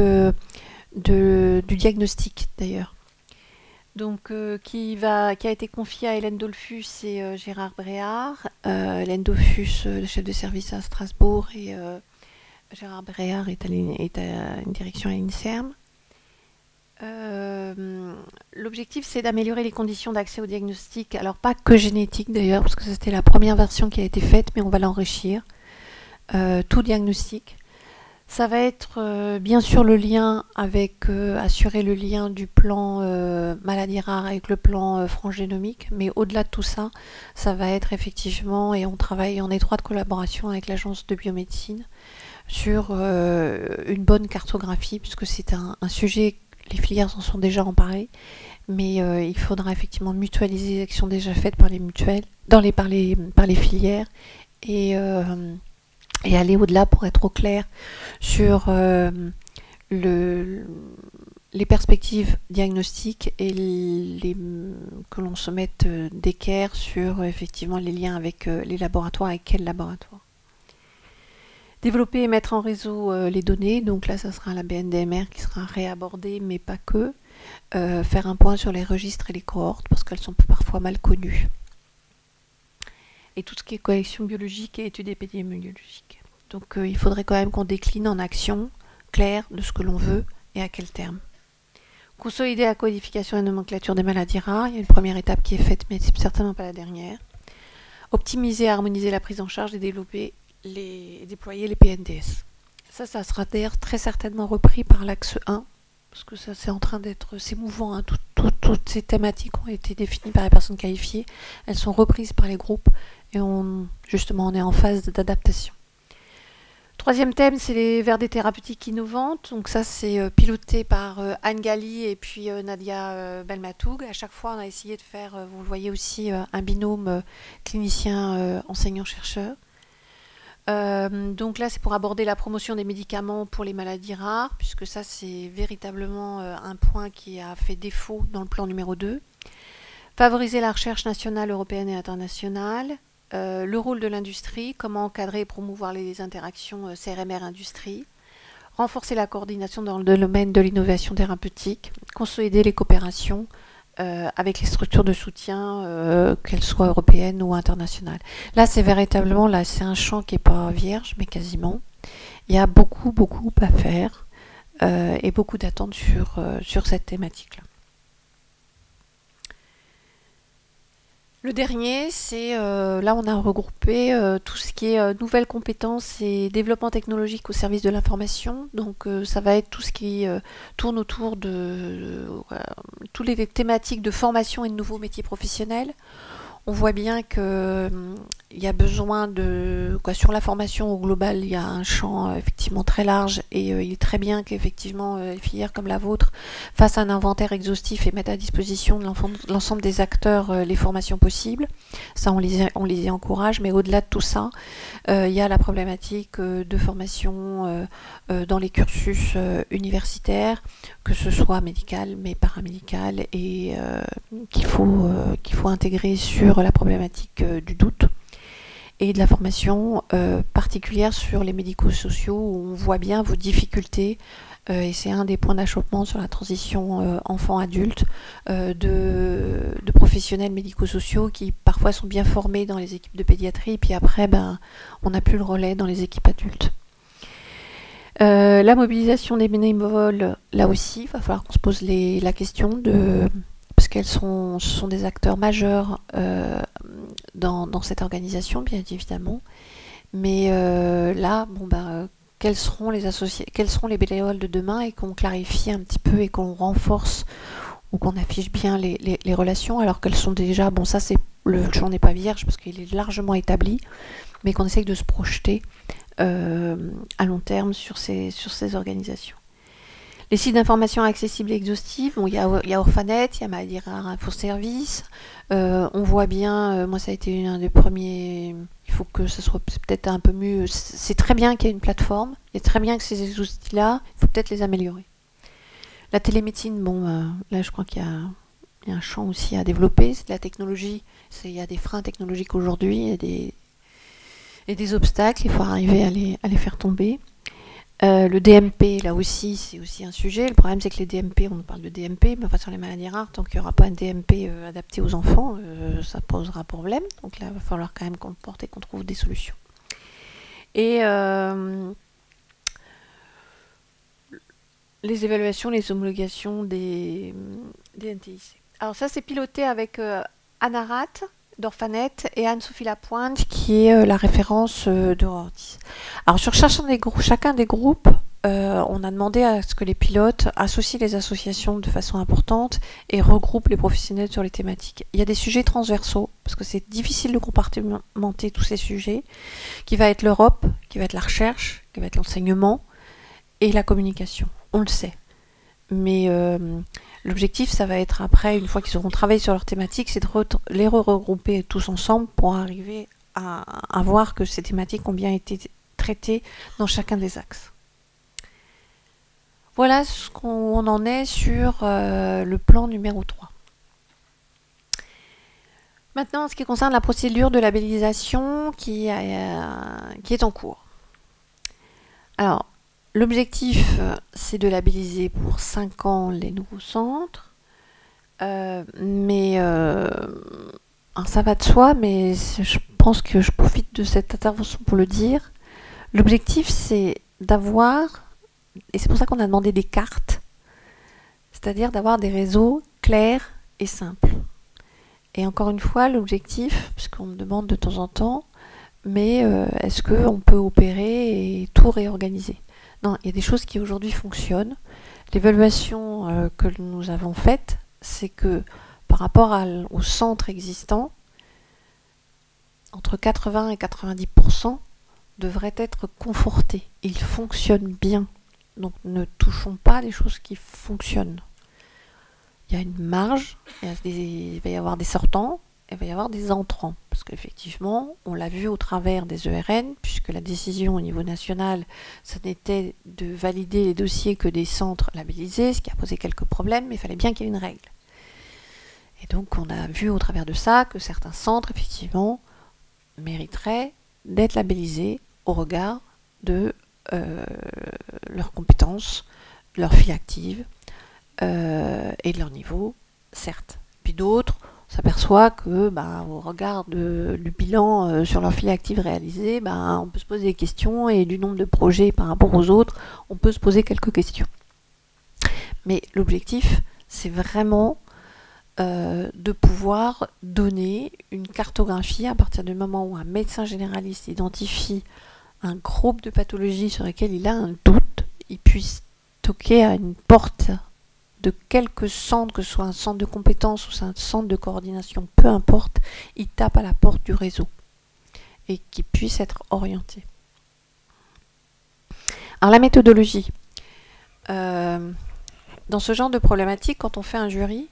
du diagnostic d'ailleurs. Donc qui a été confiée à Hélène Dollfus et Gérard Bréard. Hélène Dollfus, le chef de service à Strasbourg, et Gérard Bréard est à une direction à l'INSERM. L'objectif, c'est d'améliorer les conditions d'accès au diagnostic, alors pas que génétique d'ailleurs, parce que c'était la première version qui a été faite, mais on va l'enrichir, tout diagnostic. Ça va être bien sûr le lien avec, assurer le lien du plan maladie rare avec le plan frange génomique, mais au-delà de tout ça, ça va être effectivement, et on travaille en étroite collaboration avec l'agence de biomédecine, sur une bonne cartographie, puisque c'est un sujet, les filières s'en sont déjà emparées, mais il faudra effectivement mutualiser les actions déjà faites par les mutuelles, par les filières, et, et aller au-delà pour être au clair sur le, les perspectives diagnostiques et que l'on se mette d'équerre sur effectivement les liens avec les laboratoires et quels laboratoires. Développer et mettre en réseau les données, donc là ça sera la BNDMR qui sera réabordée, mais pas que. Faire un point sur les registres et les cohortes parce qu'elles sont parfois mal connues. Et tout ce qui est collection biologique et études épidémiologiques. Donc il faudrait quand même qu'on décline en action claire de ce que l'on veut et à quel terme. Consolider la codification et la nomenclature des maladies rares, il y a une première étape qui est faite, mais c'est certainement pas la dernière. Optimiser et harmoniser la prise en charge et déployer les PNDS. Ça sera d'ailleurs très certainement repris par l'axe 1, parce que ça c'est en train d'être, c'est mouvant, hein. Toutes ces thématiques ont été définies par les personnes qualifiées, elles sont reprises par les groupes, et justement on est en phase d'adaptation. Troisième thème, c'est les VRD thérapeutiques innovantes. Donc ça, c'est piloté par Anne Gali et puis Nadia Belmatoug. À chaque fois, on a essayé de faire, vous le voyez aussi, un binôme clinicien-enseignant-chercheur. Donc là, c'est pour aborder la promotion des médicaments pour les maladies rares, puisque ça, c'est véritablement un point qui a fait défaut dans le plan numéro 2. Favoriser la recherche nationale, européenne et internationale. Le rôle de l'industrie, comment encadrer et promouvoir les interactions CRMR-industrie, renforcer la coordination dans le domaine de l'innovation thérapeutique, consolider les coopérations avec les structures de soutien, qu'elles soient européennes ou internationales. Là, c'est véritablement, là, c'est un champ qui n'est pas vierge, mais quasiment. Il y a beaucoup à faire et beaucoup d'attentes sur cette thématique-là. Le dernier, c'est là on a regroupé tout ce qui est nouvelles compétences et développement technologique au service de l'information. Donc ça va être tout ce qui tourne autour de toutes les thématiques de formation et de nouveaux métiers professionnels. On voit bien qu'il y a besoin de... sur la formation au global, il y a un champ effectivement très large et il est très bien qu'effectivement les filières comme la vôtre fassent un inventaire exhaustif et mettent à disposition de l'ensemble des acteurs les formations possibles. Ça, on les y encourage, mais au-delà de tout ça, il y a la problématique de formation dans les cursus universitaires, que ce soit médical mais paramédical, et qu'il faut intégrer sur la problématique du doute et de la formation particulière sur les médico-sociaux où on voit bien vos difficultés et c'est un des points d'achoppement sur la transition enfant-adulte de professionnels médico-sociaux qui parfois sont bien formés dans les équipes de pédiatrie et puis après on n'a plus le relais dans les équipes adultes. La mobilisation des bénévoles, là aussi, il va falloir qu'on se pose la question parce ce sont des acteurs majeurs dans cette organisation, bien évidemment. Mais là, quels seront les bénévoles de demain et qu'on clarifie un petit peu et qu'on renforce ou qu'on affiche bien les relations alors qu'elles sont déjà, le champ n'est pas vierge parce qu'il est largement établi, mais qu'on essaye de se projeter à long terme sur ces organisations. Les sites d'information accessibles et exhaustifs, il y a Orphanet, il y a Maladie Rare Info Service. On voit bien, moi ça a été un des premiers, il faut que ce soit peut-être un peu mieux. C'est très bien qu'il y ait une plateforme, c'est très bien que ces outils-là, il faut peut-être les améliorer. La télémédecine, là je crois qu'il y a un champ aussi à développer. C'est de la technologie, il y a des freins technologiques aujourd'hui et des obstacles, il faut arriver à les faire tomber. Le DMP, là aussi, c'est aussi un sujet. Le problème, c'est que les DMP, on parle de DMP, mais enfin sur les maladies rares, tant qu'il n'y aura pas un DMP adapté aux enfants, ça posera problème. Donc là, il va falloir quand même qu'on trouve des solutions. Et les évaluations, les homologations des NTIC. Alors ça, c'est piloté avec Anarat d'Orphanet et Anne-Sophie Lapointe qui est la référence d'Eurordis. Alors sur chacun des groupes, on a demandé à ce que les pilotes associent les associations de façon importante et regroupent les professionnels sur les thématiques. Il y a des sujets transversaux, parce que c'est difficile de compartimenter tous ces sujets, qui va être l'Europe, qui va être la recherche, qui va être l'enseignement et la communication. On le sait. Mais l'objectif, ça va être après, une fois qu'ils auront travaillé sur leur thématique, c'est de les regrouper tous ensemble pour arriver à voir que ces thématiques ont bien été traitées dans chacun des axes. Voilà ce qu'on en est sur le plan numéro 3. Maintenant, en ce qui concerne la procédure de labellisation qui est en cours. Alors, l'objectif, c'est de labelliser pour 5 ans les nouveaux centres. Alors ça va de soi, mais je pense que je profite de cette intervention pour le dire. L'objectif, c'est d'avoir, et c'est pour ça qu'on a demandé des cartes, c'est-à-dire d'avoir des réseaux clairs et simples. Et encore une fois, l'objectif, puisqu'on me demande de temps en temps, mais est-ce qu'on peut opérer et tout réorganiser? Non, il y a des choses qui aujourd'hui fonctionnent. L'évaluation que nous avons faite, c'est que par rapport au centre existant, entre 80 et 90% devraient être confortés. Ils fonctionnent bien. Donc ne touchons pas les choses qui fonctionnent. Il y a une marge, il va y avoir des sortants, il va y avoir des entrants. Parce qu'effectivement, on l'a vu au travers des ERN, puisque la décision au niveau national, ce n'était de valider les dossiers que des centres labellisés, ce qui a posé quelques problèmes, mais il fallait bien qu'il y ait une règle. Et donc on a vu au travers de ça que certains centres, effectivement, mériteraient d'être labellisés au regard de leurs compétences, de leur file active et de leur niveau, certes. Puis d'autres, on s'aperçoit que, au regard du bilan sur leur file active réalisée, on peut se poser des questions et du nombre de projets par rapport aux autres, on peut se poser quelques questions. Mais l'objectif, c'est vraiment de pouvoir donner une cartographie à partir du moment où un médecin généraliste identifie un groupe de pathologies sur lesquelles il a un doute, il puisse toquer à une porte de quelques centres, que ce soit un centre de compétences ou un centre de coordination, peu importe, il tape à la porte du réseau et qu'il puisse être orienté. Alors la méthodologie. Dans ce genre de problématique, quand on fait un jury,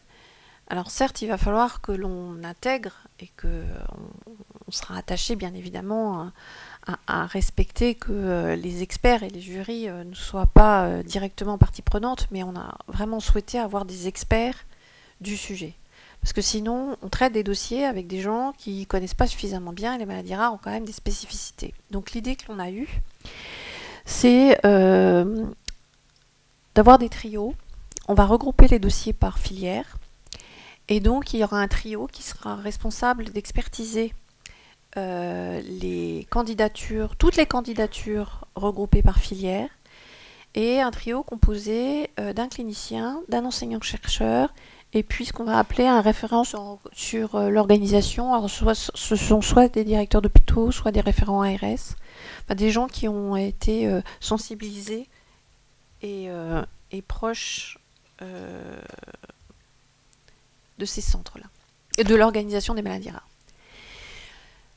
alors certes, il va falloir que l'on intègre et qu'on sera attaché bien évidemment à respecter que les experts et les jurys ne soient pas directement partie prenante, mais on a vraiment souhaité avoir des experts du sujet. Parce que sinon, on traite des dossiers avec des gens qui ne connaissent pas suffisamment bien et les maladies rares ont quand même des spécificités. Donc l'idée que l'on a eue, c'est d'avoir des trios. On va regrouper les dossiers par filière. Et donc, il y aura un trio qui sera responsable d'expertiser les candidatures, toutes les candidatures regroupées par filière, et un trio composé d'un clinicien, d'un enseignant-chercheur, et puis ce qu'on va appeler un référent sur l'organisation. Alors, ce sont soit des directeurs d'hôpitaux, soit des référents ARS, des gens qui ont été sensibilisés et proches de ces centres-là, et de l'organisation des maladies rares.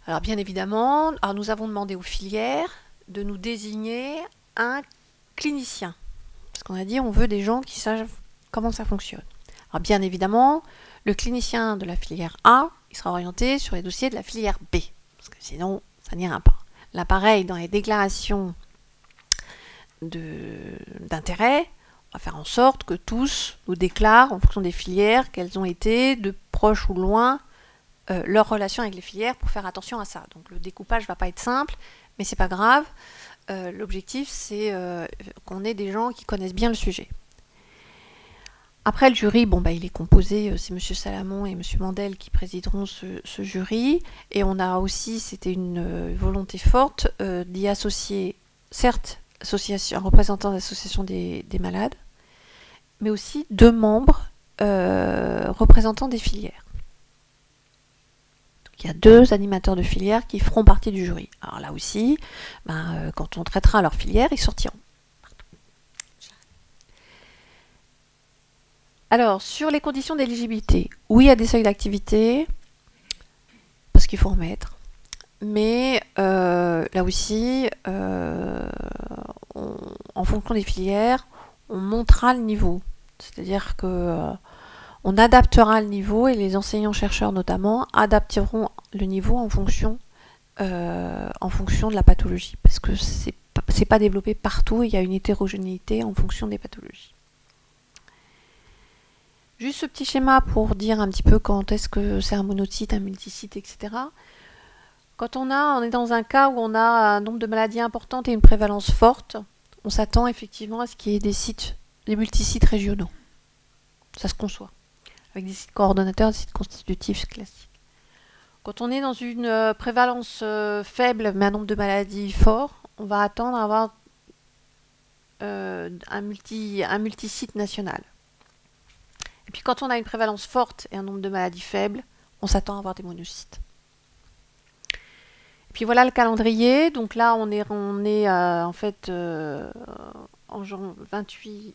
Alors bien évidemment, nous avons demandé aux filières de nous désigner un clinicien, parce qu'on a dit on veut des gens qui savent comment ça fonctionne. Alors bien évidemment, le clinicien de la filière A, il sera orienté sur les dossiers de la filière B, parce que sinon ça n'ira pas. Là pareil, dans les déclarations d'intérêt, on va faire en sorte que tous nous déclarent, en fonction des filières, quelles ont été, de proche ou loin, leur relation avec les filières pour faire attention à ça. Donc le découpage ne va pas être simple, mais c'est pas grave. L'objectif, c'est qu'on ait des gens qui connaissent bien le sujet. Après, le jury, il est composé, c'est M. Salamon et M. Mandel qui présideront ce jury. Et on a aussi, c'était une volonté forte, d'y associer, certes, un représentant de l'association des malades, mais aussi 2 membres représentants des filières. Il y a 2 animateurs de filière qui feront partie du jury. Alors là aussi, quand on traitera leur filière, ils sortiront. Alors, sur les conditions d'éligibilité, oui, il y a des seuils d'activité, parce qu'il faut en mettre. Mais là aussi, en fonction des filières, on montera le niveau. C'est-à-dire que on adaptera le niveau et les enseignants-chercheurs notamment adapteront le niveau en fonction de la pathologie. Parce que c'est pas développé partout, il y a une hétérogénéité en fonction des pathologies. Juste ce petit schéma pour dire un petit peu quand est-ce que c'est un monocyte, un multisite, etc. Quand on est dans un cas où on a un nombre de maladies importantes et une prévalence forte, on s'attend effectivement à ce qu'il y ait des multisites régionaux. Ça se conçoit. Avec des sites coordonnateurs, des sites constitutifs classiques. Quand on est dans une prévalence faible mais un nombre de maladies fort, on va attendre à avoir un multisite national. Et puis quand on a une prévalence forte et un nombre de maladies faibles, on s'attend à avoir des monocytes. Et puis voilà le calendrier. Donc là, on est en fait en 28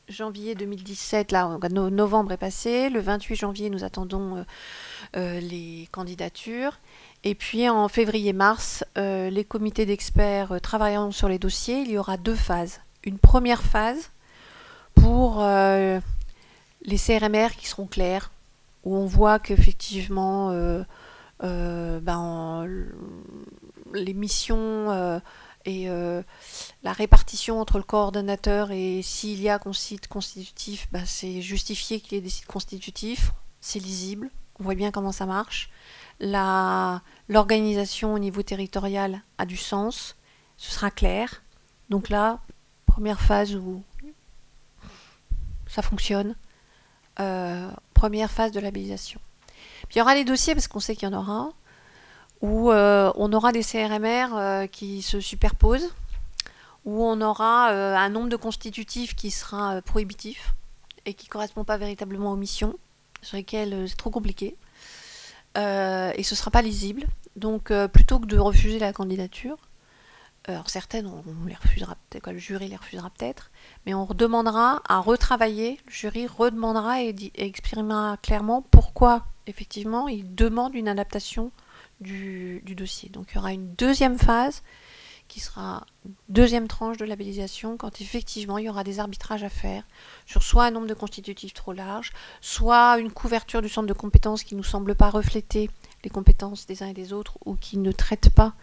janvier 2017. Là, novembre est passé. Le 28 janvier, nous attendons les candidatures. Et puis en février-mars, les comités d'experts travailleront sur les dossiers. Il y aura 2 phases. Une première phase pour les CRMR qui seront clairs, où on voit qu'effectivement les missions et la répartition entre le coordonnateur et s'il y a site constitutif, c'est justifié qu'il y ait des sites constitutifs, c'est lisible, on voit bien comment ça marche. L'organisation au niveau territorial a du sens, ce sera clair. Donc là, première phase où ça fonctionne. Première phase de labellisation. Puis il y aura les dossiers, parce qu'on sait qu'il y en aura, où on aura des CRMR qui se superposent, où on aura un nombre de constitutifs qui sera prohibitif et qui ne correspond pas véritablement aux missions, sur lesquelles c'est trop compliqué, et ce ne sera pas lisible. Donc plutôt que de refuser la candidature, alors certaines, on les refusera peut-être, le jury les refusera peut-être, mais on redemandera à retravailler, le jury redemandera et exprimera clairement pourquoi, effectivement, il demande une adaptation du dossier. Donc il y aura une deuxième phase qui sera deuxième tranche de labellisation quand effectivement il y aura des arbitrages à faire sur soit un nombre de constitutifs trop large, soit une couverture du centre de compétences qui ne nous semble pas refléter les compétences des uns et des autres ou qui ne traite pas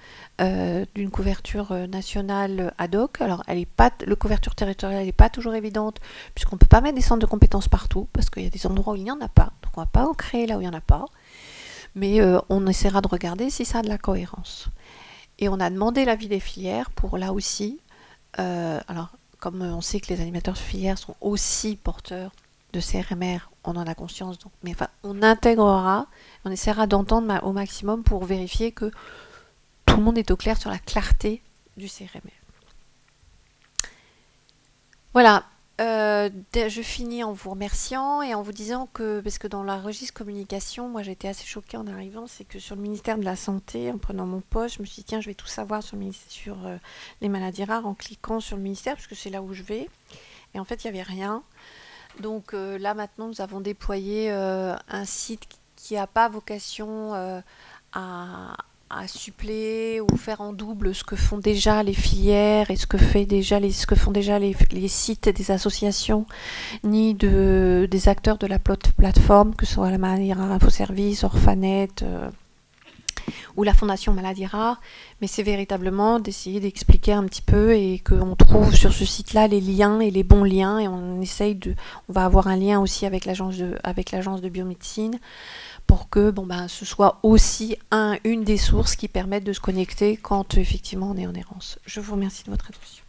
d'une couverture nationale ad hoc. Alors la couverture territoriale n'est pas toujours évidente puisqu'on ne peut pas mettre des centres de compétences partout parce qu'il y a des endroits où il n'y en a pas. Donc on ne va pas en créer là où il n'y en a pas. Mais on essaiera de regarder si ça a de la cohérence. Et on a demandé l'avis des filières pour là aussi, alors comme on sait que les animateurs de filière sont aussi porteurs de CRMR, on en a conscience, donc, mais enfin, on intégrera, on essaiera d'entendre au maximum pour vérifier que tout le monde est au clair sur la clarté du CRMR. Voilà. Je finis en vous remerciant et en vous disant que, parce que dans la registre communication, moi j'ai été assez choquée en arrivant, c'est que sur le ministère de la Santé, en prenant mon poste, je me suis dit tiens, je vais tout savoir sur les maladies rares en cliquant sur le ministère, parce que c'est là où je vais. Et en fait, il n'y avait rien. Donc là maintenant, nous avons déployé un site qui n'a pas vocation à suppléer ou faire en double ce que font déjà les filières et ce que font déjà les sites des associations ni des acteurs de la plateforme, que ce soit la Maladie Rare Infoservice, Orphanet ou la Fondation Maladie Rare, mais c'est véritablement d'essayer d'expliquer un petit peu et qu'on trouve sur ce site-là les liens et les bons liens et on va avoir un lien aussi avec l'agence de biomédecine pour que ce soit aussi une des sources qui permettent de se connecter quand effectivement on est en errance. Je vous remercie de votre attention.